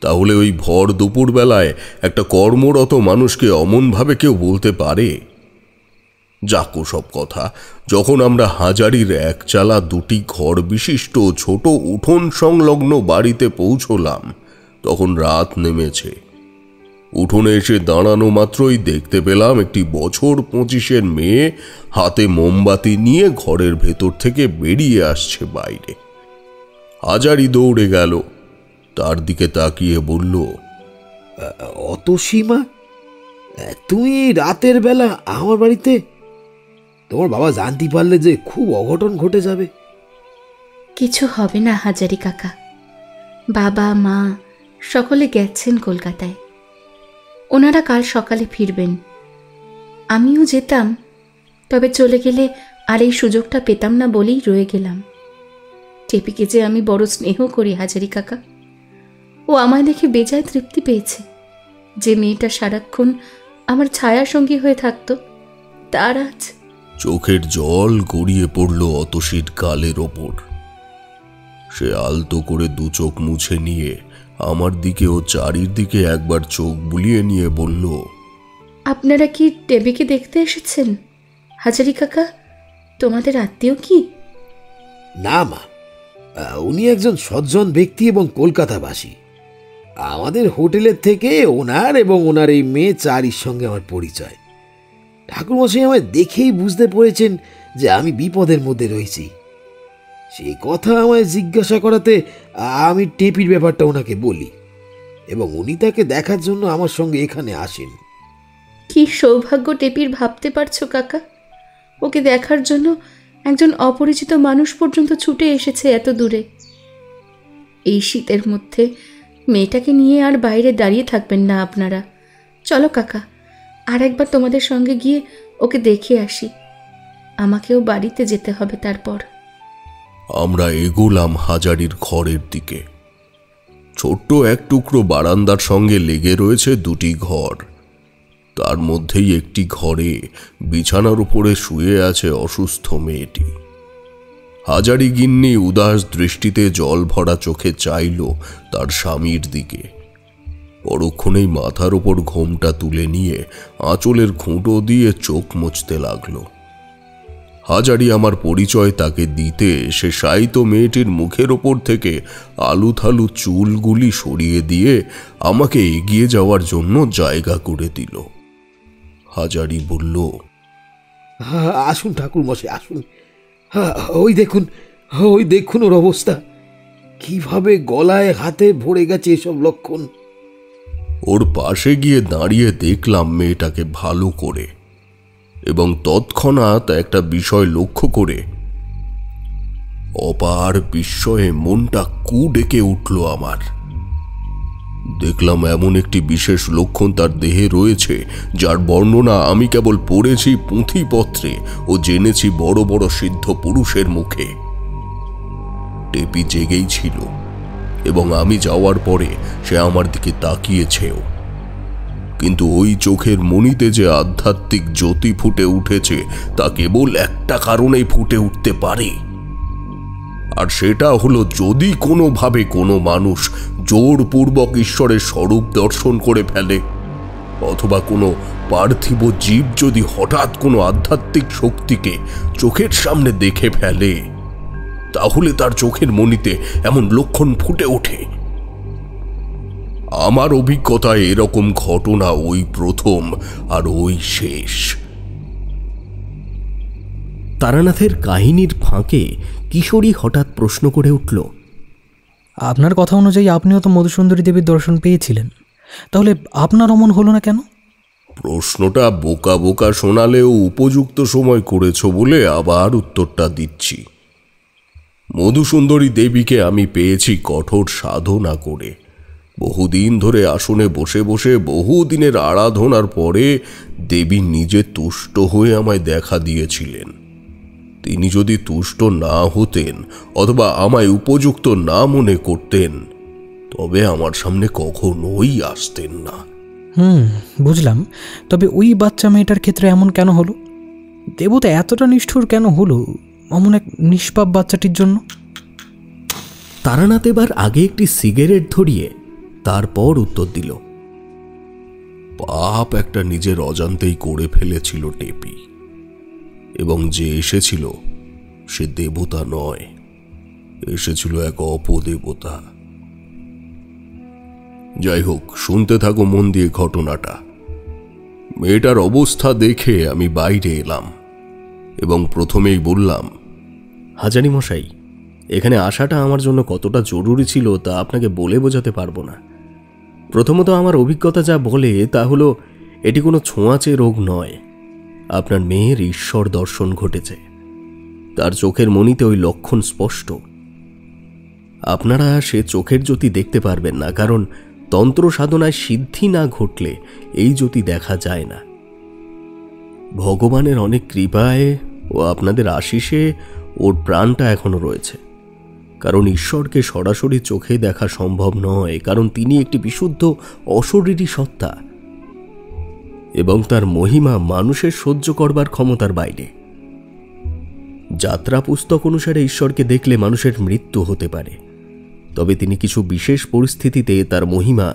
তাহলে ওই ভর দুপুরবেলায় একটা কর্মরত মানুষকে অমনভাবে কেউ বলতে পারে? যাকো সব কথা। যখন আমরা হাজারির 1 চালা 2টি ঘর বিশিষ্ট ছোট উঠোন সংলগ্ন বাড়িতে পৌঁছলাম তখন রাত নেমেছে। উঠোনে এসে দাঁড়ানো মাত্রই দেখতে পেলাম একটি বছর 25-এর মেয়ে হাতে মোমবাতি নিয়ে ঘরের ভেতর থেকে বেরিয়ে আসছে বাইরে। হাজারি দৌড়ে গেল, তার দিকে তাকিয়ে বলল, অত সীমা, তুমি রাতের বেলা আমার বাড়িতে? তোমার বাবা জানতে পারলে যে খুব অঘটন ঘটে যাবে। কিছু হবে না হাজারি কাকা, বাবা মা সকলে গেছেন কলকাতায়। ওনারা কাল সকালে ফিরবেন। আমিও যেতাম, তবে চলে গেলে আর এই সুযোগটা পেতাম না বলেই রয়ে গেলাম। টেপিকে যে আমি বড় স্নেহ করি হাজারি কাকা, ও আমায় দেখে বেজায় তৃপ্তি পেয়েছে। যে মেয়েটা সারাক্ষণ আমার ছায়া সঙ্গী হয়ে থাকতো তার আজ। চোখের জল গড়িয়ে পড়ল অতসীর গালের ওপর। সে আলতো করে 2 চোখ মুছে নিয়ে আমার দিকে ও চারির দিকে একবার চোখ বুলিয়ে নিয়ে বলল, আপনারা কি টেবিকে দেখতে এসেছেন হাজারি কাকা? তোমাদের আত্মীয় কি? না মা, উনি একজন সজ্জন ব্যক্তি এবং কলকাতাবাসী। আমাদের হোটেলের থেকে ওনার এবং ওনার এই মেয়ে চারির সঙ্গে আমার পরিচয়। ঠাকুরমশাই আমায় দেখেই বুঝতে পেরেছেন যে আমি বিপদের মধ্যে রয়েছি। সেই কথা আমায় জিজ্ঞাসা করাতে আমি টেপির ব্যাপারটা ওনাকে বলি এবং উনি তাকে দেখার জন্য আমার সঙ্গে এখানে আসেন। কি সৌভাগ্য টেপির, ভাবতে পারছো কাকা? ওকে দেখার জন্য একজন অপরিচিত মানুষ পর্যন্ত ছুটে এসেছে এত দূরে। এই শীতের মধ্যে মেয়েটাকে নিয়ে আর বাইরে দাঁড়িয়ে থাকবেন না আপনারা। চলো কাকা, আর একবার তোমাদের সঙ্গে গিয়ে ওকে দেখে আসি। আমাকেও বাড়িতে যেতে হবে তারপর। আমরা এগোলাম হাজারির ঘরের দিকে। ছোট্ট এক টুকরো বারান্দার সঙ্গে লেগে রয়েছে 2টি ঘর। তার মধ্যেই একটি ঘরে বিছানার উপরে শুয়ে আছে অসুস্থ মেয়েটি। হাজারি গিন্নি উদাস দৃষ্টিতে জল ভরা চোখে চাইল তার স্বামীর দিকে। পরক্ষণেই মাথার ওপর ঘোমটা তুলে নিয়ে আঁচলের খুঁটো দিয়ে চোখ মুছতে লাগলো। হাজারি আমার পরিচয় তাকে দিতে সে শায়িত মেয়েটির মুখের ওপর থেকে আলুথালু চুলগুলি সরিয়ে দিয়ে আমাকে এগিয়ে যাওয়ার জন্য জায়গা করে দিল। হাজারি বলল, আসুন ঠাকুর মশাই, আসুন। ওই দেখুন ওর অবস্থা, কিভাবে গলায় হাতে ভরে গেছে এসব লক্ষণ। ওর পাশে গিয়ে দাঁড়িয়ে দেখলাম মেয়েটাকে ভালো করে, এবং তৎক্ষণাৎ একটা বিষয় লক্ষ্য করে অপার বিস্ময়ে মনটা কু ডেকে উঠল আমার। দেখলাম এমন একটি বিশেষ লক্ষণ তার দেহে রয়েছে, যার বর্ণনা আমি কেবল পড়েছি পুঁথিপত্রে ও জেনেছি বড় বড় সিদ্ধ পুরুষের মুখে। টেপি জেগেই ছিল, এবং আমি যাওয়ার পরে সে আমার দিকে তাকিয়েছেও, কিন্তু ওই চোখের মণিতে যে আধ্যাত্মিক জ্যোতি ফুটে উঠেছে তা কেবল একটা কারণেই ফুটে উঠতে পারে, আর সেটা হলো যদি কোনোভাবে কোনো মানুষ জোরপূর্বক ঈশ্বরের স্বরূপ দর্শন করে ফেলে, অথবা কোনো পার্থিব জীব যদি হঠাৎ কোনো আধ্যাত্মিক শক্তিকে চোখের সামনে দেখে ফেলে, তাহলে তার চোখের মণিতে এমন লক্ষণ ফুটে ওঠে। আমার অভিজ্ঞতায় এরকম ঘটনা ওই প্রথম আর ওই শেষ। তারানাথের কাহিনীর ফাঁকে কিশোরী হঠাৎ প্রশ্ন করে উঠল, আপনার কথা অনুযায়ী আপনিও তো মধুসুন্দরী দেবীর দর্শন পেয়েছিলেন, তাহলে আপনার অমন হলো না কেন? প্রশ্নটা বোকা বোকা শোনালেও উপযুক্ত সময় করেছ বলে আবার উত্তরটা দিচ্ছি। মধুসুন্দরী দেবীকে আমি পেয়েছি কঠোর সাধনা করে। বহুদিন ধরে আসনে বসে বসে বহুদিনের আরাধনার পরে দেবী নিজে তুষ্ট হয়ে আমায় দেখা দিয়েছিলেন। তিনি যদি তুষ্ট না হতেন অথবা আমায় উপযুক্ত না মনে করতেন, তবে আমার সামনে কখনোই আসতেন না। বুঝলাম। তবে ওই বাচ্চা মেয়েটার ক্ষেত্রে এমন কেন হলো? দেবতা এতটা নিষ্ঠুর কেন হলো অমন এক নিষ্পাপ বাচ্চাটির জন্য? তারানাথ এবার আগে একটি সিগারেট ধরিয়ে তারপর উত্তর দিল, পাপ একটা নিজের অজান্তেই করে ফেলেছিল টেপি, এবং যে এসেছিল সে দেবতা নয়, এসেছিল এক অপদেবতা। যাই হোক, শুনতে থাকো মন দিয়ে ঘটনাটা। মেয়েটার অবস্থা দেখে আমি বাইরে এলাম এবং প্রথমেই বললাম, হাজারি মশাই, এখানে আসাটা আমার জন্য কতটা জরুরি ছিল তা আপনাকে বলে বোঝাতে পারবো না। প্রথমত, আমার অভিজ্ঞতা যা বলে তা হলো এটি কোনো ছোঁয়াচে রোগ নয়। আপনার মেয়ের ঈশ্বর দর্শন ঘটেছে, তার চোখের মণিতে ওই লক্ষণ স্পষ্ট। আপনারা সে চোখের জ্যোতি দেখতে পারবেন না, কারণ তন্ত্র সাধনায় সিদ্ধি না ঘটলে এই জ্যোতি দেখা যায় না। ভগবানের অনেক কৃপায় ও আপনাদের আশিসে ওর প্রাণটা এখনো রয়েছে, কারণ ঈশ্বরকে সরাসরি চোখে দেখা সম্ভব নয়, কারণ তিনি একটি বিশুদ্ধ অশরীরী সত্তা এবং তার মহিমা মানুষের সহ্য করবার ক্ষমতার বাইরে। যাত্রা পুস্তক অনুসারে ঈশ্বরকে দেখলে মানুষের মৃত্যু হতে পারে, তবে তিনি কিছু বিশেষ পরিস্থিতিতে তার মহিমা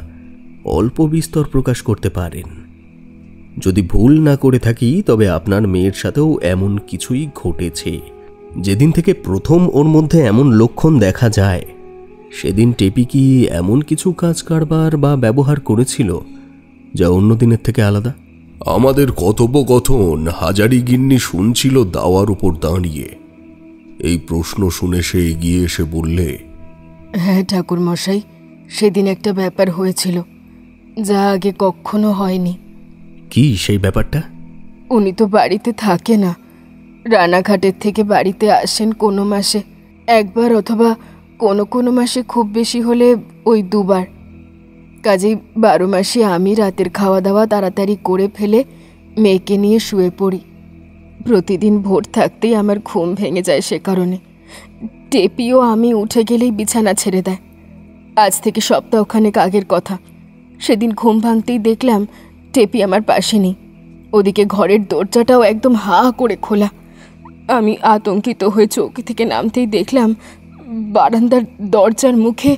অল্প বিস্তর প্রকাশ করতে পারেন। যদি ভুল না করে থাকি, তবে আপনার মেয়ের সাথেও এমন কিছুই ঘটেছে। যেদিন থেকে প্রথম ওর মধ্যে এমন লক্ষণ দেখা যায়, সেদিন টেপি কি এমন কিছু কাজ কারবার বা ব্যবহার করেছিল যা অন্য দিনের থেকে আলাদা? আমাদের কথোপকথন হাজারি গিন্নি শুনছিল দাওয়ার উপর দাঁড়িয়ে। এই প্রশ্ন শুনে সে এগিয়ে এসে বললে, হ্যাঁ ঠাকুর মশাই, সেদিন একটা ব্যাপার হয়েছিল যা আগে কখনো হয়নি। কি সেই ব্যাপারটা? উনি তো বাড়িতে থাকে না, রানাঘাটের থেকে বাড়িতে আসেন কোনো মাসে একবার, অথবা কোনো কোনো মাসে খুব বেশি হলে ওই দুবার। কাজেই 12 মাসে আমি রাতের খাওয়া দাওয়া তাড়াতাড়ি করে ফেলে মেয়েকে নিয়ে শুয়ে পড়ি। প্রতিদিন ভোর থাকতেই আমার ঘুম ভেঙে যায় সে কারণে। টেপিও আমি উঠে গেলেই বিছানা ছেড়ে দেয়। আজ থেকে সপ্তাহখানেক আগের কথা। সেদিন ঘুম ভাঙতেই দেখলাম টেপি আমার পাশে নেই। ওদিকে ঘরের দরজাটাও একদম হা করে খোলা। আমি আতঙ্কিত হয়ে চৌকি থেকে নামতেই দেখলাম বারান্দার দরজার মুখে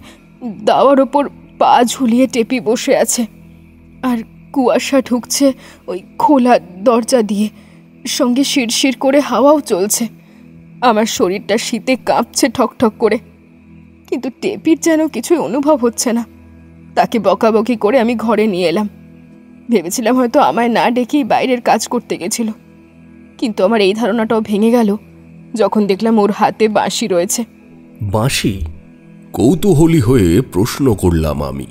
দাওয়ার ওপর পা ঝুলিয়ে টেপি বসে আছে, আর কুয়াশা ঢুকছে ওই খোলা দরজা দিয়ে, সঙ্গে শিরশির করে হাওয়াও চলছে। আমার শরীরটা শীতে কাঁপছে ঠকঠক করে, কিন্তু টেপির যেন কিছুই অনুভব হচ্ছে না। তাকে বকাবকি করে আমি ঘরে নিয়ে এলাম। ভেবেছিলাম হয়তো আমায় না ডেকেই বাইরের কাজ করতে গেছিল, কিন্তু আমার এই ধারণাটাও ভেঙে গেল যখন দেখলাম ওর হাতে বাঁশি রয়েছে। বাঁশি? কৌতূহলী হয়ে প্রশ্ন করলাম আমি।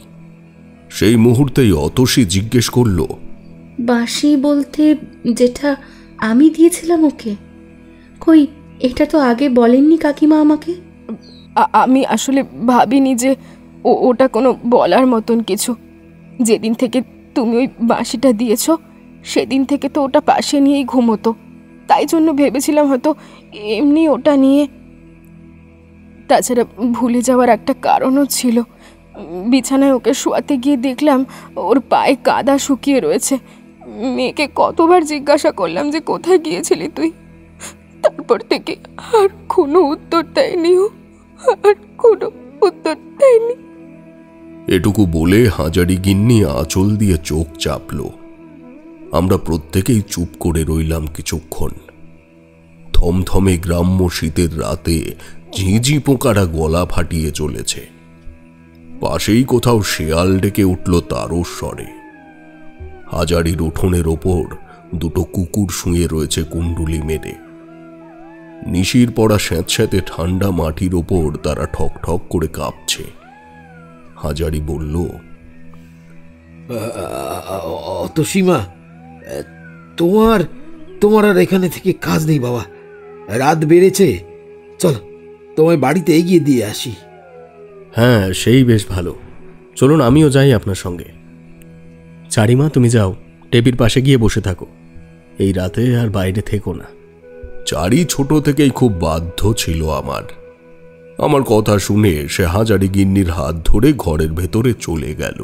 সেই মুহূর্তেই অতসী জিজ্ঞেস করল, বাঁশি বলতে যেটা আমি দিয়েছিলাম ওকে? কই, এটা তো আগে বলেননি কাকিমা আমাকে। আমি আসলে ভাবিনি যে ওটা কোনো বলার মতন কিছু। যেদিন থেকে তুমি ওই বাঁশিটা দিয়েছ সেদিন থেকে তো ওটা পাশে নিয়েই ঘুমোতো, তাই জন্য ভেবেছিলাম হয়তো এমনি ওটা নিয়ে। তাছাড়া ভুলে যাওয়ার একটা কারণও ছিল। বিছানায় ওকে শোয়াতে গিয়ে দেখলাম ওর পায়ে কাদা শুকিয়ে রয়েছে। মেয়েকে কতবার জিজ্ঞাসা করলাম যে কোথায় গিয়েছিলি তুই, তারপর থেকে আর কোনো উত্তর দেয়নি। আর কোনো উত্তর দেয়নি। এটুকু বলে হাজারি গিন্নি আঁচল দিয়ে চোখ চাপল। আমরা প্রত্যেকেই চুপ করে রইলাম কিছুক্ষণ। থমথমে গ্রাম্য শীতের রাতে ঝিঁঝি পোকারা গলা ফাটিয়ে চলেছে। পাশেই কোথাও শেয়াল ডেকে উঠল তারও স্বরে। হাজারির উঠোনের ওপর দুটো কুকুর শুয়ে রয়েছে কুণ্ডুলি মেরে। নিশির পড়া স্যাঁতস্যাঁতে ঠান্ডা মাটির ওপর তারা ঠক ঠক করে কাঁপছে। হাজারি বলল, অতসীমা, তোমার আর এখানে থেকে কাজ নেই বাবা, রাত বেড়েছে। চল, তোমায় বাড়িতে এগিয়ে দিয়ে আসি। হ্যাঁ, সেই বেশ ভালো। চলুন, আমিও যাই আপনার সঙ্গে। চারিমা, তুমি যাও, টেবির পাশে গিয়ে বসে থাকো। এই রাতে আর বাইরে থেকো না। চারি ছোট থেকেই খুব বাধ্য ছিল আমার কথা শুনে সে হাজারি গিন্নির হাত ধরে ঘরের ভেতরে চলে গেল।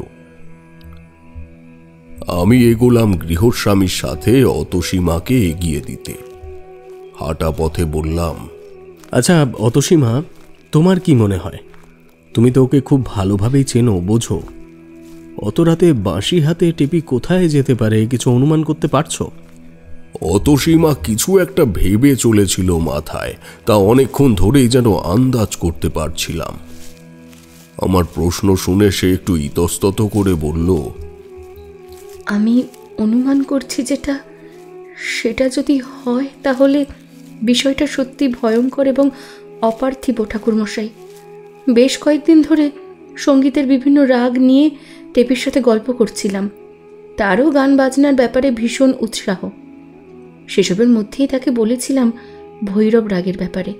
আমি এগোলাম গৃহস্বামীর সাথে অতসীমাকে এগিয়ে দিতে। হাঁটা পথে বললাম, আচ্ছা অতসীমা, তোমার কি মনে হয়? তুমি তো ওকে খুব ভালোভাবেই চেনো, বোঝো। অত রাতে বাঁশি হাতে টেপি কোথায় যেতে পারে কিছু অনুমান করতে পারছো? অতসীমা কিছু একটা ভেবে চলেছিল মাথায়, তা অনেকক্ষণ ধরেই যেন আন্দাজ করতে পারছিলাম। আমার প্রশ্ন শুনে সে একটু ইতস্তত করে বলল, আমি অনুমান করছি যেটা, সেটা যদি হয় তাহলে বিষয়টা সত্যি ভয়ঙ্কর এবং অপার্থিব ঠাকুরমশাই। বেশ কয়েকদিন ধরে সঙ্গীতের বিভিন্ন রাগ নিয়ে টেপির সাথে গল্প করছিলাম। তারও গান বাজনার ব্যাপারে ভীষণ উৎসাহ। সেসবের মধ্যেই তাকে বলেছিলাম ভৈরব রাগের ব্যাপারে।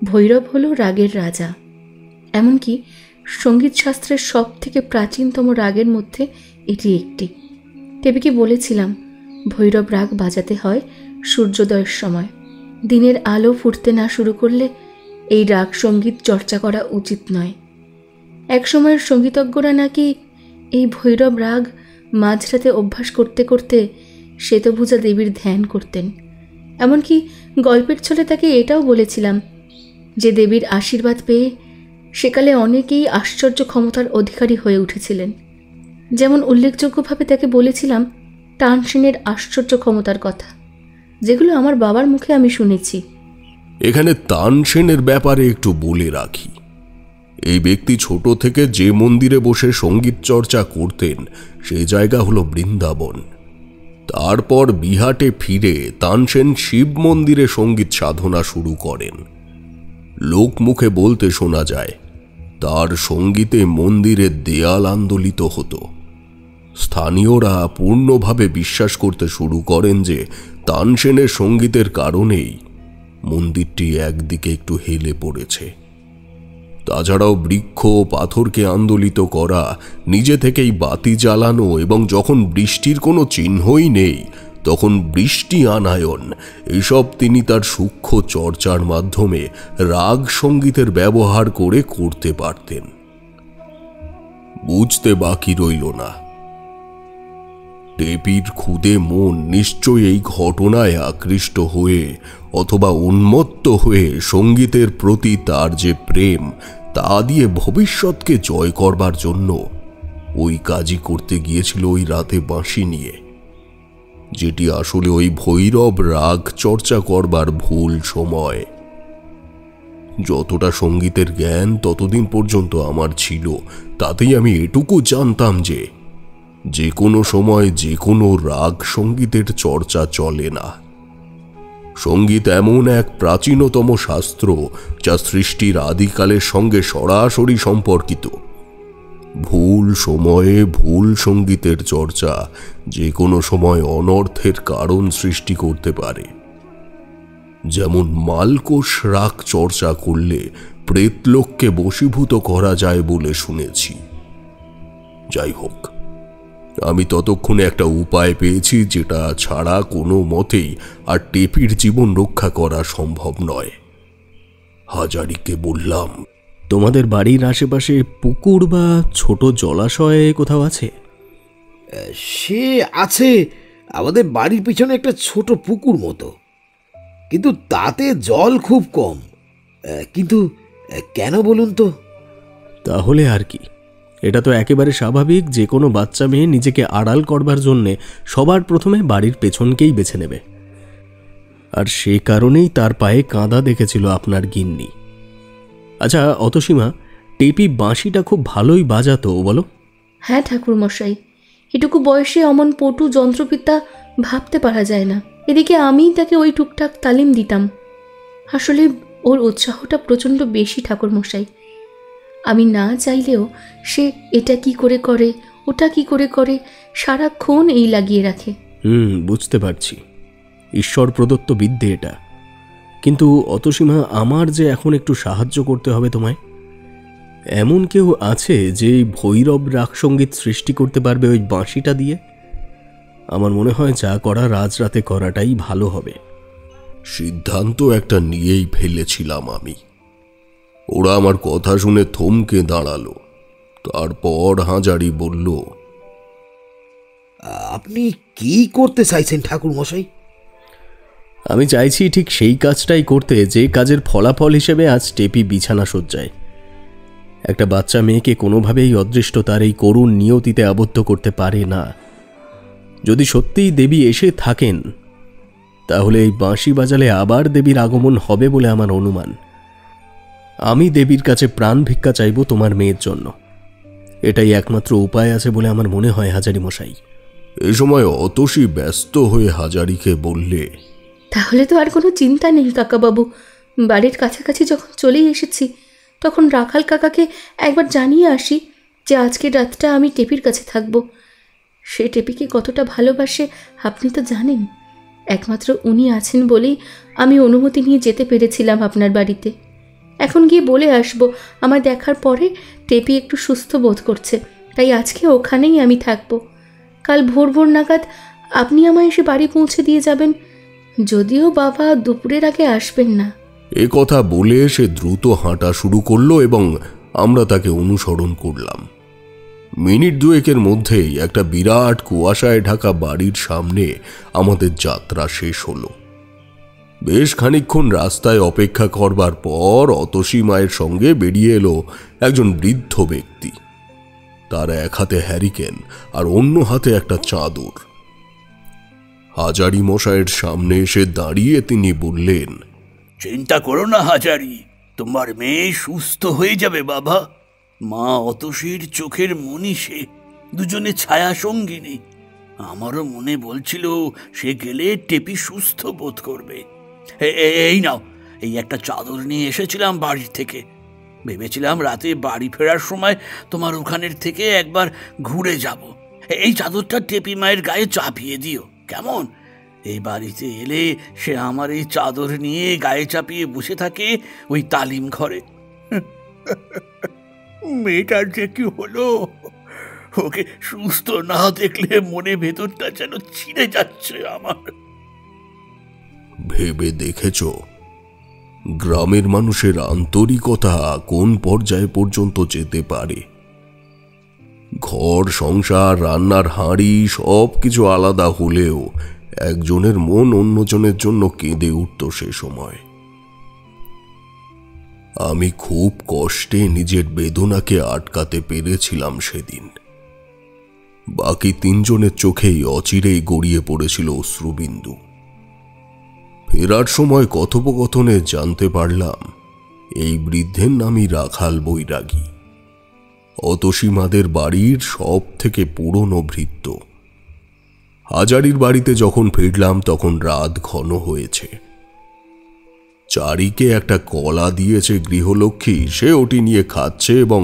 ভৈরব হলো রাগের রাজা, এমনকি সঙ্গীত শাস্ত্রের সব থেকে প্রাচীনতম রাগের মধ্যে এটি একটি। টেপিকে বলেছিলাম ভৈরব রাগ বাজাতে হয় সূর্যোদয়ের সময়। দিনের আলো ফুটতে না শুরু করলে এই রাগ সঙ্গীত চর্চা করা উচিত নয়। একসময়ের সঙ্গীতজ্ঞরা নাকি এই ভৈরব রাগ মাঝরাতে অভ্যাস করতে করতে শ্বেতভুজা দেবীর ধ্যান করতেন। এমনকি গল্পের ছলে তাকে এটাও বলেছিলাম যে দেবীর আশীর্বাদ পেয়ে সেকালে অনেকেই আশ্চর্য ক্ষমতার অধিকারী হয়ে উঠেছিলেন। যেমন উল্লেখযোগ্যভাবে তাকে বলেছিলাম তানসেনের আশ্চর্য ক্ষমতার কথা, যেগুলো আমার বাবার মুখে আমি শুনেছি। এখানে তানসেনের ব্যাপারে একটু বলে রাখি। এই ব্যক্তি ছোট থেকে যে মন্দিরে বসে সঙ্গীত চর্চা করতেন সেই জায়গা হলো বৃন্দাবন। তারপর বিহাটে ফিরে তানসেন শিব মন্দিরে সঙ্গীত সাধনা শুরু করেন। লোকমুখে বলতে শোনা যায় তার সঙ্গীতে মন্দিরের দেয়াল আন্দোলিত হতো। স্থানীয়রা পূর্ণভাবে বিশ্বাস করতে শুরু করেন যে তানসেনের সঙ্গীতের কারণেই মন্দিরটি একদিকে একটু হেলে পড়েছে। তাছাড়াও বৃক্ষ ও পাথরকে আন্দোলিত করা, নিজে থেকেই বাতি জ্বালানো এবং যখন বৃষ্টির কোনো চিহ্নই নেই তখন বৃষ্টি আনায়ন, এসব তিনি তার সূক্ষ্ম চর্চার মাধ্যমে রাগ সঙ্গীতের ব্যবহার করে করতে পারতেন। বুঝতে বাকি রইল না, টেপির ক্ষুদে মন নিশ্চয়ই এই ঘটনায় আকৃষ্ট হয়ে অথবা উন্মত্ত হয়ে সঙ্গীতের প্রতি তার যে প্রেম তা দিয়ে ভবিষ্যৎকে জয় করবার জন্য ওই কাজই করতে গিয়েছিল ওই রাতে বাঁশি নিয়ে, যেটি আসলে ওই ভৈরব রাগ চর্চা করবার ভুল সময়। যতটা সঙ্গীতের জ্ঞান ততদিন পর্যন্ত আমার ছিল, তাতেই আমি এটুকু জানতাম যে কোনো সময় যে কোনো রাগ সঙ্গীতের চর্চা চলে না। সঙ্গীত এমন এক প্রাচীনতম শাস্ত্র যা সৃষ্টির আদিকালের সঙ্গে সরাসরি সম্পর্কিত। ভুল সময়ে ভুল সঙ্গীতের চর্চা যে কোনো সময় অনর্থের কারণ সৃষ্টি করতে পারে। যেমন মালকোষ রাগ চর্চা করলে প্রেতলোককে বশীভূত করা যায় বলে শুনেছি। যাই হোক, আমি ততক্ষণে একটা উপায় পেয়েছি যেটা ছাড়া কোনো মতেই আর টেপির জীবন রক্ষা করা সম্ভব নয়। হাজারিকে বললাম, তোমাদের বাড়ির আশেপাশে পুকুর বা ছোট জলাশয় কোথাও আছে? সে আছে, আমাদের বাড়ির পিছনে একটা ছোট পুকুর মতো, কিন্তু তাতে জল খুব কম। কিন্তু কেন বলুন তো? তাহলে আর কি, এটা তো একেবারে স্বাভাবিক। যে কোনো বাচ্চা মেয়ে নিজেকে আড়াল করবার জন্যে সবার প্রথমে বাড়ির পেছনকেই বেছে নেবে, আর সে কারণেই তার পায়ে কাঁদা দেখেছিল আপনার গিন্নি। আচ্ছা অতসীমা, টেপি বাঁশিটা খুব ভালোই বাজাতো বলো? হ্যাঁ ঠাকুরমশাই, এটুকু বয়সে অমন পটু যন্ত্রবিদ্যা ভাবতে পারা যায় না। এদিকে আমিই তাকে ওই টুকটাক তালিম দিতাম। আসলে ওর উৎসাহটা প্রচণ্ড বেশি ঠাকুরমশাই। আমি না চাইলেও সে এটা কি করে করে, ওটা কি করে করে, সারাক্ষণ এই লাগিয়ে রাখে। বুঝতে পারছি, ঈশ্বর প্রদত্ত বিদ্যে এটা। কিন্তু অতসীমা, আমার যে এখন একটু সাহায্য করতে হবে তোমায়। এমন কেউ আছে যে ভৈরব রাগসঙ্গীত সৃষ্টি করতে পারবে ওই বাঁশিটা দিয়ে? আমার মনে হয় যা করা রাজরাতে করাটাই ভালো হবে। সিদ্ধান্ত একটা নিয়েই ফেলেছিলাম আমি। ওরা আমার কথা শুনে থমকে দাঁড়ালো। তারপর হাজারি বলল, আপনি কি করতে চাইছেন ঠাকুর মশাই? আমি চাইছি ঠিক সেই কাজটাই করতে যে কাজের ফলাফল হিসেবে আজ টেপি বিছানা সজ্জায়। একটা বাচ্চা মেয়েকে কোনোভাবেই অদৃষ্ট তার এই করুণ নিয়তিতে আবদ্ধ করতে পারে না। যদি সত্যিই দেবী এসে থাকেন, তাহলে এই বাঁশি বাজালে আবার দেবীর আগমন হবে বলে আমার অনুমান। আমি দেবীর কাছে প্রাণ ভিক্ষা চাইব তোমার মেয়ের জন্য। এটাই একমাত্র উপায় আছে বলে আমার মনে হয় হাজারি মশাই। এ সময় অতসী ব্যস্ত হয়ে হাজারিকে বললে, তাহলে তো আর কোনো চিন্তা নেই কাকাবাবু। বাড়ির কাছাকাছি যখন চলেই এসেছি, তখন রাখাল কাকাকে একবার জানিয়ে আসি যে আজকের রাতটা আমি টেপির কাছে থাকব। সে টেপিকে কতটা ভালোবাসে আপনি তো জানেন। একমাত্র উনি আছেন বলেই আমি অনুমতি নিয়ে যেতে পেরেছিলাম আপনার বাড়িতে। এখন গিয়ে বলে আসবো আমার দেখার পরে টেপি একটু সুস্থ বোধ করছে, তাই আজকে ওখানেই আমি থাকব। কাল ভোর ভোর নাগাদ আপনি আমায় এসে বাড়ি পৌঁছে দিয়ে যাবেন, যদিও বাবা দুপুরের আগে আসবেন না। এ কথা বলে সে দ্রুত হাঁটা শুরু করলো এবং আমরা তাকে অনুসরণ করলাম। মিনিট দুয়েকের মধ্যেই একটা বিরাট কুয়াশায় ঢাকা বাড়ির সামনে আমাদের যাত্রা শেষ হলো। বেশ খানিকক্ষণ রাস্তায় অপেক্ষা করবার পর অতসী মায়ের সঙ্গে বেরিয়ে এলো একজন বৃদ্ধ ব্যক্তি। তার এক হাতে হ্যারিকেন আর অন্য হাতে একটা চাদর। হাজারি মশাইয়ের সামনে এসে দাঁড়িয়ে তিনি বললেন, চিন্তা করো না হাজারি, তোমার মেয়ে সুস্থ হয়ে যাবে বাবা। মা অতসীর চোখের মনি, সে দুজনে ছায়া সঙ্গিনী। আমারও মনে বলছিল সে গেলে টেপি সুস্থ বোধ করবে। এই নাও, এই একটা চাদর নিয়ে এসেছিলাম বাড়ি থেকে। ভেবেছিলাম রাতে বাড়ি ফেরার সময় তোমার ওখানের থেকে একবার ঘুরে যাব। এই চাদরটা টেপি মায়ের গায়ে চাপিয়ে দিও, কেমন? এই বাড়িতে এলে সে আমার এই চাদর নিয়ে গায়ে চাপিয়ে বসে থাকে ওই তালিম ঘরে। মেয়েটার যে কি হলো, ওকে সুস্থ না দেখলে মনে ভেতরটা যেন ছিঁড়ে যাচ্ছে আমার। ভেবে দেখেছ গ্রামের মানুষের আন্তরিকতা কোন পর্যায় পর্যন্ত যেতে পারে? ঘর সংসার রান্নার হাঁড়ি সব কিছু আলাদা হলেও একজনের মন অন্যজনের জন্য কেঁদে উঠত সে সময়। আমি খুব কষ্টে নিজের বেদনাকে আটকাতে পেরেছিলাম সেদিন। বাকি তিনজনের চোখেই অচিরেই গড়িয়ে পড়েছিল অশ্রুবিন্দু। ফেরার সময় কথোপকথনে জানতে পারলাম এই বৃদ্ধের নামই রাখাল বৈরাগী, অতসীমাদের বাড়ির সব থেকে পুরনো ভৃত্য। হাজারির বাড়িতে যখন ফিরলাম তখন রাত ঘন হয়েছে। চারিকে একটা কলা দিয়েছে গৃহলক্ষ্মী, সে ওটি নিয়ে খাচ্ছে এবং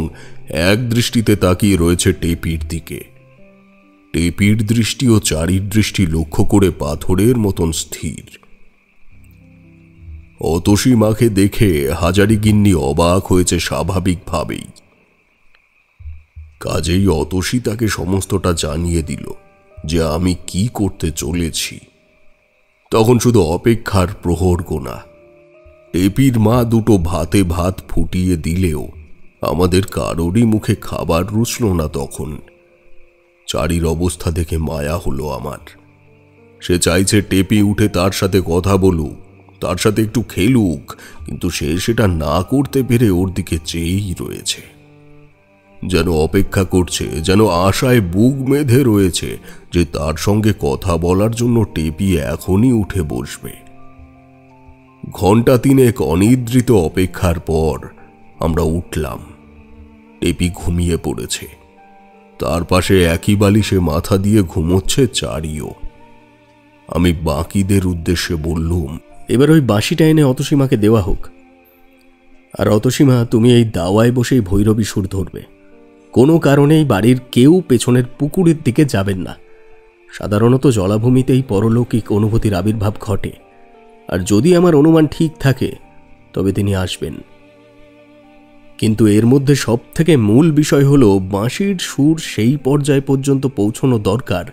এক দৃষ্টিতে তাকিয়ে রয়েছে টেপির দিকে। টেপির দৃষ্টি ও চারির দৃষ্টি লক্ষ্য করে পাথরের মতন স্থির। অতসীমাকে দেখে হাজারি গিন্নি অবাক হয়েছে স্বাভাবিকভাবেই। কাজেই অতসী তাকে সমস্তটা জানিয়ে দিল যে আমি কি করতে চলেছি। তখন শুধু অপেক্ষার প্রহর গোনা। টেপির মা দুটো ভাতে ভাত ফুটিয়ে দিলেও আমাদের কারোরই মুখে খাবার রুচল না তখন। চারির অবস্থা দেখে মায়া হলো আমার। সে চাইছে টেপি উঠে তার সাথে কথা বলুক, তার সাথে একটু খেলুক, কিন্তু সে সেটা না করতে পেরে ওর দিকে চেয়েই রয়েছে, যেন অপেক্ষা করছে, যেন আশায় বুক বেঁধে রয়েছে যে তার সঙ্গে কথা বলার জন্য টেপি এখনই উঠে বসবে। ঘণ্টা তিনেক অনিদ্রিত অপেক্ষার পর আমরা উঠলাম। টেপি ঘুমিয়ে পড়েছে। তার পাশে একই বালিশে মাথা দিয়ে ঘুমোচ্ছে চারিও। আমি বাকিদের উদ্দেশ্যে বললুম, এবার ওই বাঁশিটা এনে অতসীমাকে দেওয়া হোক। আর অতসীমা, তুমি এই দাওয়ায় বসেই ভৈরবী সুর ধরবে। কোনো কারণেই বাড়ির কেউ পেছনের পুকুরের দিকে যাবেন না। সাধারণত জলাভূমিতেই পরলৌকিক অনুভূতির আবির্ভাব ঘটে, আর যদি আমার অনুমান ঠিক থাকে তবে তিনি আসবেন। কিন্তু এর মধ্যে সব থেকে মূল বিষয় হলো বাঁশির সুর সেই পর্যায় পর্যন্ত পৌঁছানো দরকার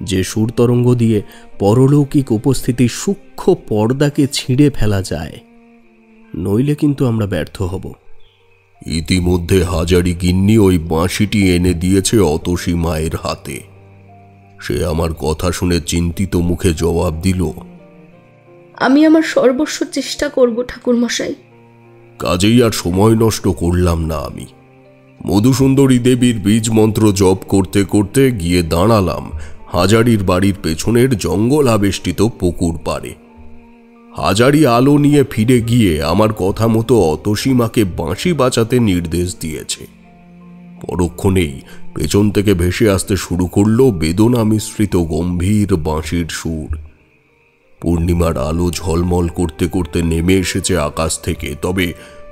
যে সুর তরঙ্গ দিয়ে পরলৌকিক উপস্থিতির সূক্ষ্ম পর্দাকে ছিঁড়ে ফেলা যায়, নইলে কিন্তু আমরা ব্যর্থ হব। ইতিমধ্যে হাজারি গিন্নি ওই বাঁশিটি এনে দিয়েছে অতসী মায়ের হাতে। সে আমার কথা শুনে চিন্তিত মুখে জবাব দিল, আমি আমার সর্বস্ব চেষ্টা করব ঠাকুরমশাই। কাজেই আর সময় নষ্ট করলাম না। আমি মধুসুন্দরী দেবীর বীজ মন্ত্র জপ করতে করতে গিয়ে দাঁড়ালাম হাজারির বাড়ির পেছনের জঙ্গল আবেষ্টিত পুকুর পাড়ে। হাজারি আলো নিয়ে ফিরে গিয়ে আমার কথা মতো অতসীমাকে বাঁশি বাঁচাতে নির্দেশ দিয়েছে। পরক্ষণেই পেছন থেকে ভেসে আসতে শুরু করল বেদনা মিশ্রিত গম্ভীর বাঁশির সুর। পূর্ণিমার আলো ঝলমল করতে করতে নেমে এসেছে আকাশ থেকে, তবে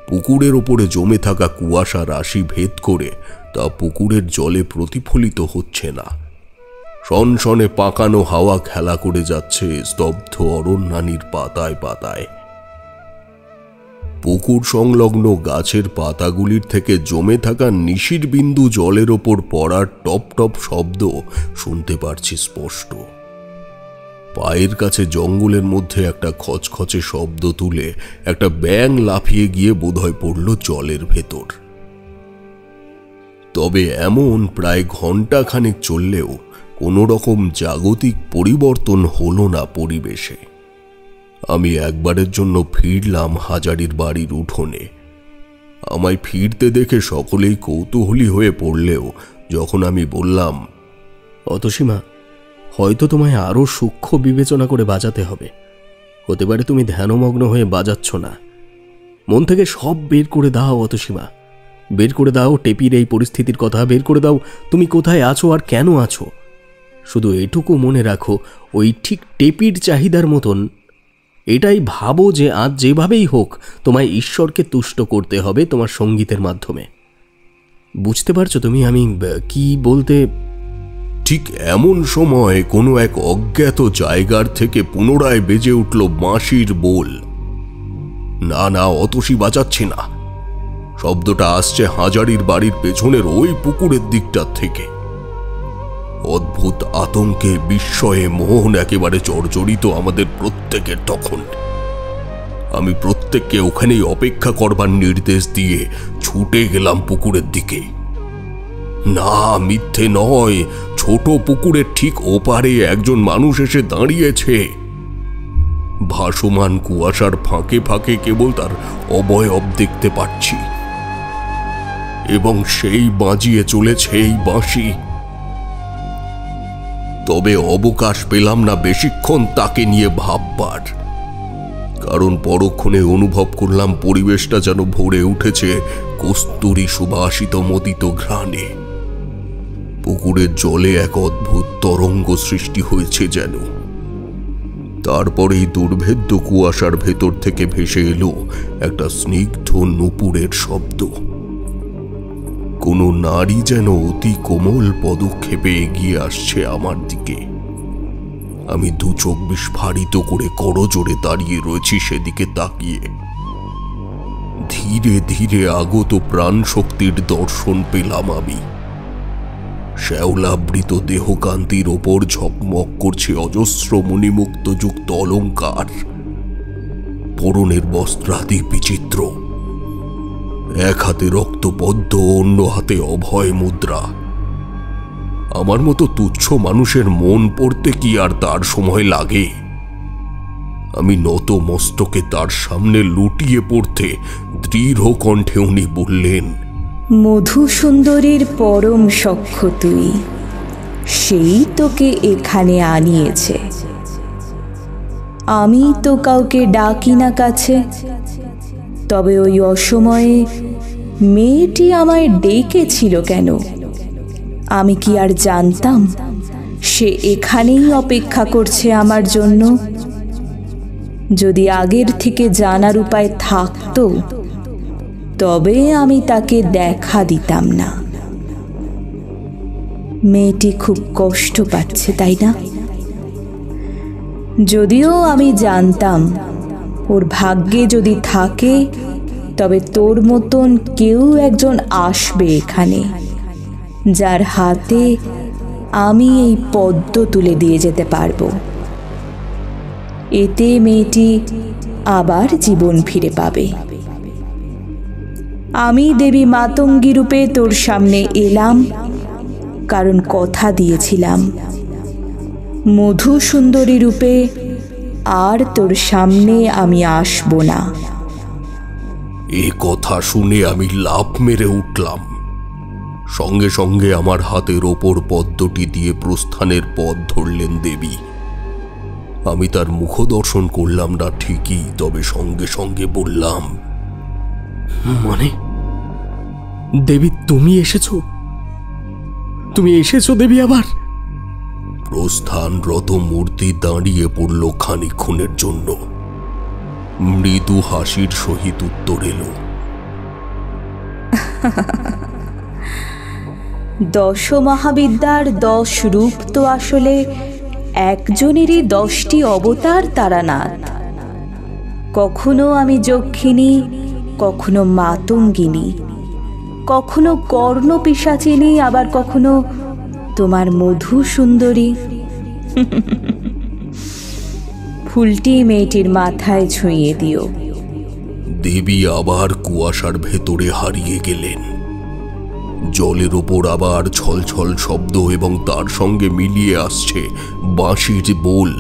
পুকুরের ওপরে জমে থাকা কুয়াশা রাশি ভেদ করে তা পুকুরের জলে প্রতিফলিত হচ্ছে না। সনসনে পাকানো হাওয়া খেলা করে যাচ্ছে স্তব্ধ অরণ্যানীর পাতায় পাতায়। পুকুর সংলগ্ন গাছের পাতাগুলির থেকে জমে থাকা নিশির বিন্দু জলের ওপর পড়ার টপ টপ শব্দ শুনতে পারছি স্পষ্ট। পায়ের কাছে জঙ্গলের মধ্যে একটা খচখচে শব্দ তুলে একটা ব্যাঙ লাফিয়ে গিয়ে বোধহয় পড়ল জলের ভেতর। তবে এমন প্রায় ঘণ্টা খানেক চললেও কোনো রকম জাগতিক পরিবর্তন হলো না পরিবেশে। আমি একবারের জন্য ফিরলাম হাজারির বাড়ির উঠোনে। আমায় ফিরতে দেখে সকলেই কৌতূহলী হয়ে পড়লেও যখন আমি বললাম, অতসীমা, হয়তো তোমায় আরও সূক্ষ্ম বিবেচনা করে বাজাতে হবে। হতে পারে তুমি ধ্যানমগ্ন হয়ে বাজাচ্ছ না। মন থেকে সব বের করে দাও অতসীমা, বের করে দাও টেপির এই পরিস্থিতির কথা, বের করে দাও তুমি কোথায় আছো আর কেন আছো। শুধু এটুকু মনে রাখো, ওই ঠিক টেপির চাহিদার মতন এটাই ভাবো যে আজ যেভাবেই হোক তোমায় ঈশ্বরকে তুষ্ট করতে হবে তোমার সঙ্গীতের মাধ্যমে। বুঝতে পারছো তুমি আমি কি বলতে? ঠিক এমন সময় কোনো এক অজ্ঞাত জায়গার থেকে পুনরায় বেজে উঠল বাঁশির বোল। না না, অতসী বাজাচ্ছে না। শব্দটা আসছে হাজারির বাড়ির পেছনের ওই পুকুরের দিকটার থেকে। অদ্ভুত আতঙ্কে বিস্ময়ে মোহন একেবারে জর্জরিত আমাদের প্রত্যেকের তখন। আমি প্রত্যেককে ওখানেই অপেক্ষা করবার নির্দেশ দিয়ে ছুটে গেলাম পুকুরের দিকে। না, মিথ্যে নয়। ছোট পুকুরের ঠিক ওপারে একজন মানুষ এসে দাঁড়িয়েছে। ভাসমান কুয়াশার ফাঁকে ফাঁকে কেবল তার অবয়ব দেখতে পাচ্ছি, এবং সেই বাজিয়ে চলেছে এই বাঁশি। তবে অবকাশ পেলাম না বেশিক্ষণ তাকে নিয়ে ভাববার, কারণ পরক্ষণে অনুভব করলাম পরিবেশটা যেন ভরে উঠেছে কস্তুরী সুবাসিত মদিত ঘ্রাণে। পুকুরের জলে এক অদ্ভুত তরঙ্গ সৃষ্টি হয়েছে যেন। তারপরেই দুর্ভেদ্য কুয়াশার ভেতর থেকে ভেসে এলো একটা স্নিগ্ধ নূপুরের শব্দ। কোনো নারী যেন অতি কোমল পদক্ষেপে এগিয়ে আসছে আমার দিকে। আমি দু চোখ বিস্ফারিত করে করজোড়ে দাঁড়িয়ে রয়েছি সেদিকে তাকিয়ে। ধীরে ধীরে আগত প্রাণ শক্তির দর্শন পেলাম আমি। শ্যাওলাবৃত দেহকান্তির ওপর ঝকমক করছে অজস্র মণিমুক্ত যুক্ত অলঙ্কার, পরনের বস্ত্রাদি বিচিত্র। এক হাতে রক্তপদ্ম, অন্য হাতে অভয় মুদ্রা। আমার মতো তুচ্ছ মানুষের মন পড়তে কি আর তার সময় লাগে? আমি নত মস্তকে তার সামনে লুটিয়ে পড়তে দৃঢ় কণ্ঠে উনি বললেন, মধুসুন্দরীর পরম সখ্য তুই, সেই তোকে এখানে আনিয়েছে। আমি তো কাউকে ডাকি না কাছে, তবে ওই অসময়ে মেয়েটি আমায় ডেকেছিল কেন? আমি কি আর জানতাম সে এখানেই অপেক্ষা করছে আমার জন্য? যদি আগের থেকে জানার উপায় থাকতো তবে আমি তাকে দেখা দিতাম না। মেয়েটি খুব কষ্ট পাচ্ছে, তাই না? যদিও আমি জানতাম ওর ভাগ্যে যদি থাকে তবে তোর মতন কেউ একজন আসবে এখানে, যার হাতে আমি এই পদ্ম তুলে দিয়ে যেতে পারবো। এতে মেয়েটি আবার জীবন ফিরে পাবে। আমি দেবী মাতঙ্গী রূপে তোর সামনে এলাম, কারণ কথা দিয়েছিলাম মধুসুন্দরী রূপে আর তোর সামনে আমি আসব না। এ কথা শুনে আমি লাফ মেরে উঠলাম। সঙ্গে সঙ্গে আমার হাতের ওপর পদ্মটি দিয়ে প্রস্থানের পথ ধরলেন দেবী। আমি তার মুখ দর্শন করলাম না ঠিকই, তবে সঙ্গে সঙ্গে বললাম, মানে দেবী তুমি এসেছো? তুমি এসেছো দেবী আবার? প্রস্থানরত মূর্তি দাঁড়িয়ে পড়ল খানিকক্ষণের জন্য। মৃদু হাসির সহিত উত্তর এলো, 10 মহাবিদ্যার 10 রূপ তো আসলে একজনেরই 10টি অবতার তারানাথ। কখনো আমি যক্ষিণী, কখনো মাতঙ্গিনী, কখনো কর্ণপিশাচিনী, আবার কখনো তোমার মধুসুন্দরী। ফুলটি মেয়েটির মাথায় ছুঁয়ে দিও। দেবী আবার কুয়াশার ভেতরে হারিয়ে গেলেন। জলের ওপর আবার ছলছল শব্দ এবং তার সঙ্গে মিলিয়ে আসছে বাঁশির বোল।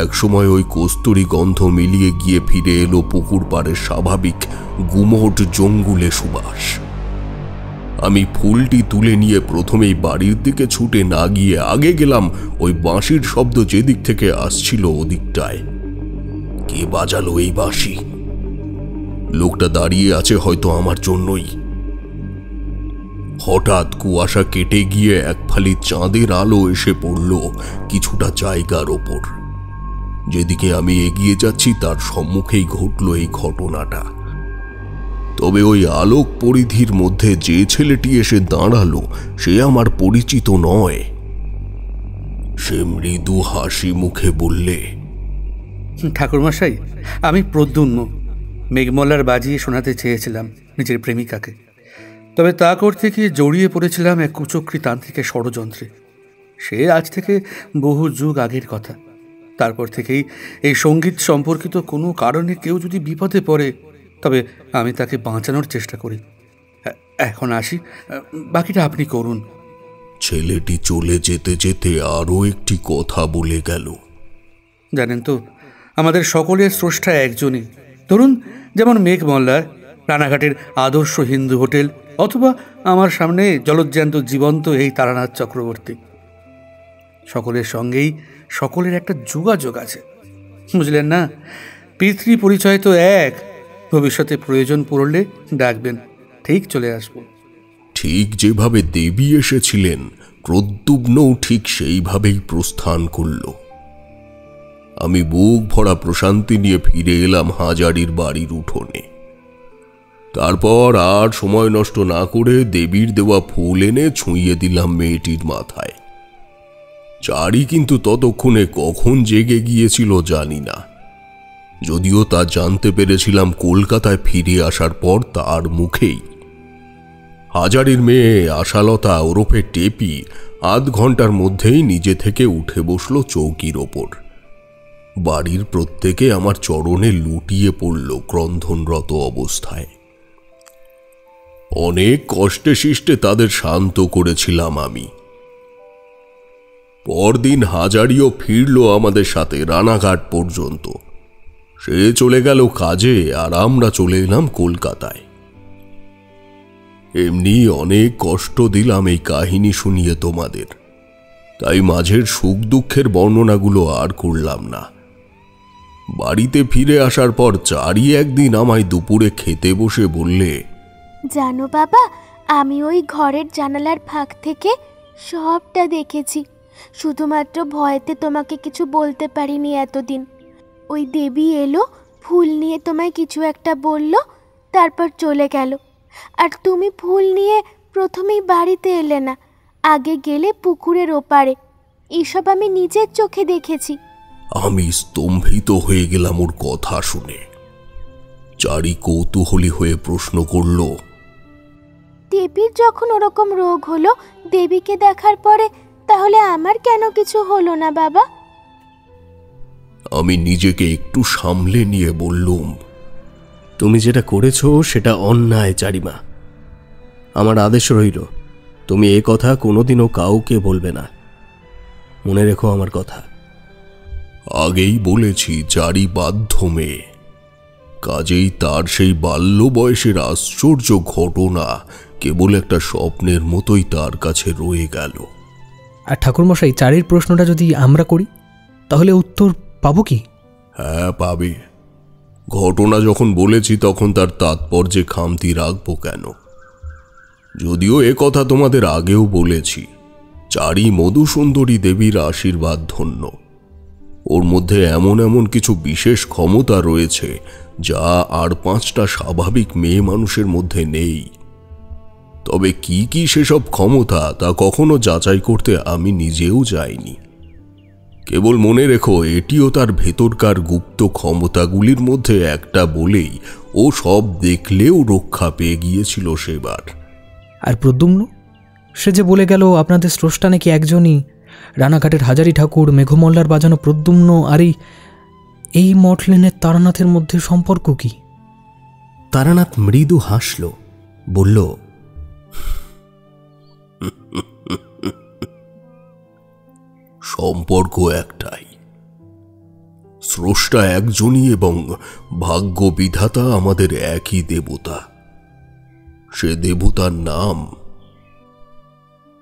একসময় ওই কস্তুরী গন্ধ মিলিয়ে গিয়ে ফিরে এলো পুকুর পাড়ের স্বাভাবিক গুমোট জঙ্গুলে সুবাস। আমি ফুলটি তুলে নিয়ে প্রথমেই বাড়ির দিকে ছুটে না গিয়ে আগে গেলাম ওই বাঁশির শব্দ যেদিক থেকে আসছিল ওদিকটায়। কে বাজালো এই বাঁশি? লোকটা দাঁড়িয়ে আছে হয়তো আমার জন্যই। হঠাৎ কুয়াশা কেটে গিয়ে এক ফালি চাঁদের আলো এসে পড়ল কিছুটা জায়গার ওপর। যেদিকে আমি এগিয়ে যাচ্ছি তার সম্মুখেই ঘটল এই ঘটনাটা। তবে ওই আলোক পরিধির মধ্যে যে ছেলেটি এসে দাঁড়ালো সে আমার পরিচিত নয়। সে মৃদু হাসি মুখে বললে, ঠাকুরমশাই, আমি প্রদ্যুম্ন। মেঘমল্লার বাজিয়ে শোনাতে চেয়েছিলাম নিজের প্রেমিকাকে, তবে তা করতে গিয়ে জড়িয়ে পড়েছিলাম এক কুচক্রী তান্ত্রিকের ষড়যন্ত্রে। সে আজ থেকে বহু যুগ আগের কথা। তারপর থেকেই এই সঙ্গীত সম্পর্কিত কোনো কারণে কেউ যদি বিপদে পড়ে তবে আমি তাকে বাঁচানোর চেষ্টা করি। এখন আসি, বাকিটা আপনি করুন। ছেলেটি চলে যেতে যেতে আরও একটি কথা বলে গেল। জানেন তো, আমাদের সকলের স্রষ্টা একজনই। ধরুন যেমন মেঘ মল্লার, রানাঘাটের আদর্শ হিন্দু হোটেল, অথবা আমার সামনে জলজ্যান্ত জীবন্ত এই তারানাথ চক্রবর্তী। সকলের সঙ্গেই সকলের একটা যোগাযোগ আছে, বুঝলেন না? পিতৃ পরিচয় তো এক। ভবিষ্যতে প্রয়োজন পড়লে ডাকবেন, ঠিক চলে আসবো। ঠিক যেভাবে দেবী এসেছিলেন, প্রদ্যুম্নও ঠিক সেইভাবেই প্রস্থান করল। আমি বুক ভরা প্রশান্তি নিয়ে ফিরে এলাম হাজারির বাড়ির উঠোনে। তারপর আর সময় নষ্ট না করে দেবীর দেওয়া ফুল এনে ছুঁয়ে দিলাম মেয়েটির মাথায়। চারি কিন্তু ততক্ষণে কখন জেগে গিয়েছিল জানি না, যদিও তা জানতে পেরেছিলাম কলকাতায় ফিরে আসার পর তার মুখেই। হাজারির মেয়ে আশালতা ওরফে টেপি আধ ঘন্টার মধ্যেই নিজে থেকে উঠে বসল চৌকির ওপর। বাড়ির প্রত্যেকে আমার চরণে লুটিয়ে পড়ল ক্রন্ধনরত অবস্থায়। অনেক কষ্টে শিষ্টে তাদের শান্ত করেছিলাম আমি। পরদিন হাজারিও ফিরল আমাদের সাথে রানাঘাট পর্যন্ত। সে চলে গেল কাজে, আর আমরা চলে এলাম কলকাতায়। এমনি অনেক কষ্ট দিলাম এই কাহিনী শুনিয়ে তোমাদের, তাই মাঝের সুখ দুঃখের বর্ণনাগুলো আর করলাম না। বাড়িতে ফিরে আসার পর চারি একদিন আমায় দুপুরে খেতে বসে বললে, জানো বাবা, আমি ওই ঘরের জানালার ফাঁক থেকে সবটা দেখেছি। শুধুমাত্র ভয়েতে তোমাকে কিছু বলতে পারিনি এতদিন। ওই দেবী এলো, ফুল নিয়ে তোমায় কিছু একটা বলল, তারপর চলে গেল। আর তুমি ফুল নিয়ে প্রথমেই বাড়িতে এলে না, আগে গেলে পুকুরের ওপারে। এসব আমি নিজের চোখে দেখেছি। আমি স্তম্ভিত হয়ে গেলাম ওর কথা শুনে। চারি কৌতূহলী হয়ে প্রশ্ন করল, দেবীর যখন ওরকম রোগ হলো দেবীকে দেখার পরে, তাহলে আমার কেন কিছু হলো না বাবা? আমি নিজেকে একটু সামলে নিয়ে বললুম, তুমি যেটা করেছো সেটা অন্যায় চারিমা। আমার আদেশ রইল, তুমি এ কথা কোনোদিনও কাউকে বলবে না। মনে রেখো আমার কথা। আগেই বলেছি চারি বাধ্য মেয়ে, কাজেই তার সেই বাল্য বয়সের আশ্চর্য ঘটনা কেবল একটা স্বপ্নের মতোই তার কাছে রয়ে গেল। আর ঠাকুরমশাই, চারির প্রশ্নটা যদি আমরা করি তাহলে উত্তর পাবো কি? হ্যাঁ, পাবে। ঘটনা যখন বলেছি তখন তার তাৎপর্যে খামতি রাখবো কেন? যদিও এ কথা তোমাদের আগেও বলেছি, চারি মধুসুন্দরী দেবীর আশীর্বাদ ধন্য। ওর মধ্যে এমন এমন কিছু বিশেষ ক্ষমতা রয়েছে যা আর 5টা স্বাভাবিক মেয়ে মানুষের মধ্যে নেই। তবে কি কি সেসব ক্ষমতা তা কখনো যাচাই করতে আমি নিজেও যাইনি। কেবল মনে রেখো, এটিও তার ভেতরকার গুপ্ত ক্ষমতাগুলির মধ্যে একটা বলেই ও সব দেখলেও রক্ষা পেয়ে গিয়েছিল সেবার। আর প্রদ্যুম্ন, সে যে বলে গেল আপনাদের স্রষ্টা নাকি একজনই, রানাঘাটের হাজারি ঠাকুর, মেঘমল্লার বাজানো প্রদ্যুম্ন, আর এই মঠলেনের তারানাথের মধ্যে সম্পর্ক কি? তারানাথ মৃদু হাসল, বলল, সম্পর্ক একটাই। স্রষ্টা একজনই এবং ভাগ্য বিধাতা আমাদের একই দেবতা। সে দেবতার নাম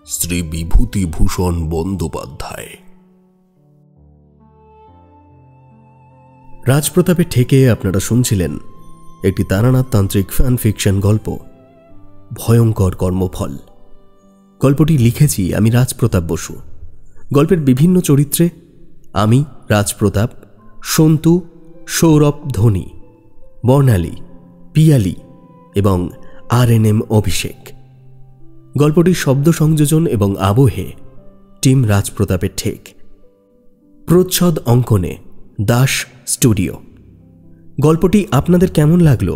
শ্রী বিভূতিভূষণ বন্দ্যোপাধ্যায়। রাজপ্রতাপের ঠেকে আপনারা শুনছিলেন একটি তারানাথ তান্ত্রিক ফ্যান ফিকশন গল্প, ভয়ঙ্কর কর্মফল। গল্পটি লিখেছি আমি, রাজপ্রতাপ বসু। গল্পের বিভিন্ন চরিত্রে আমি, রাজপ্রতাপ, সন্তু, সৌরভ, ধোনি, বর্ণালী, পিয়ালি এবং RNM অভিষেক। গল্পটির শব্দ সংযোজন এবং আবহে টিম রাজপ্রতাপের ঠেক। প্রচ্ছদ অঙ্কনে দাস স্টুডিও। গল্পটি আপনাদের কেমন লাগলো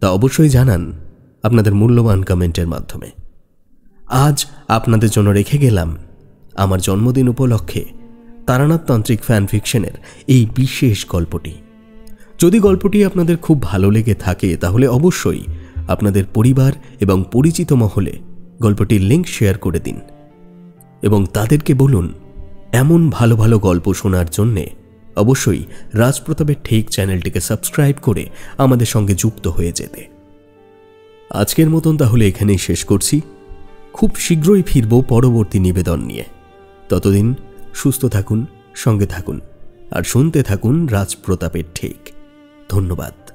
তা অবশ্যই জানান আপনাদের মূল্যবান কমেন্টের মাধ্যমে। আজ আপনাদের জন্য রেখে গেলাম আমার জন্মদিন উপলক্ষে তারানাথ তান্ত্রিক ফ্যান ফিকশনের এই বিশেষ গল্পটি। যদি গল্পটি আপনাদের খুব ভালো লেগে থাকে তাহলে অবশ্যই আপনাদের পরিবার এবং পরিচিত মহলে গল্পটির লিঙ্ক শেয়ার করে দিন এবং তাদেরকে বলুন এমন ভালো ভালো গল্প শোনার জন্যে অবশ্যই রাজপ্রতাপের ঠেক চ্যানেলটিকে সাবস্ক্রাইব করে আমাদের সঙ্গে যুক্ত হয়ে যেতে। আজকের মতন তাহলে এখানেই শেষ করছি। খুব শীঘ্রই ফিরব পরবর্তী নিবেদন নিয়ে। ততদিন সুস্থ থাকুন, সঙ্গে থাকুন আর শুনতে থাকুন রাজপ্রতাপের ঠেক। ধন্যবাদ।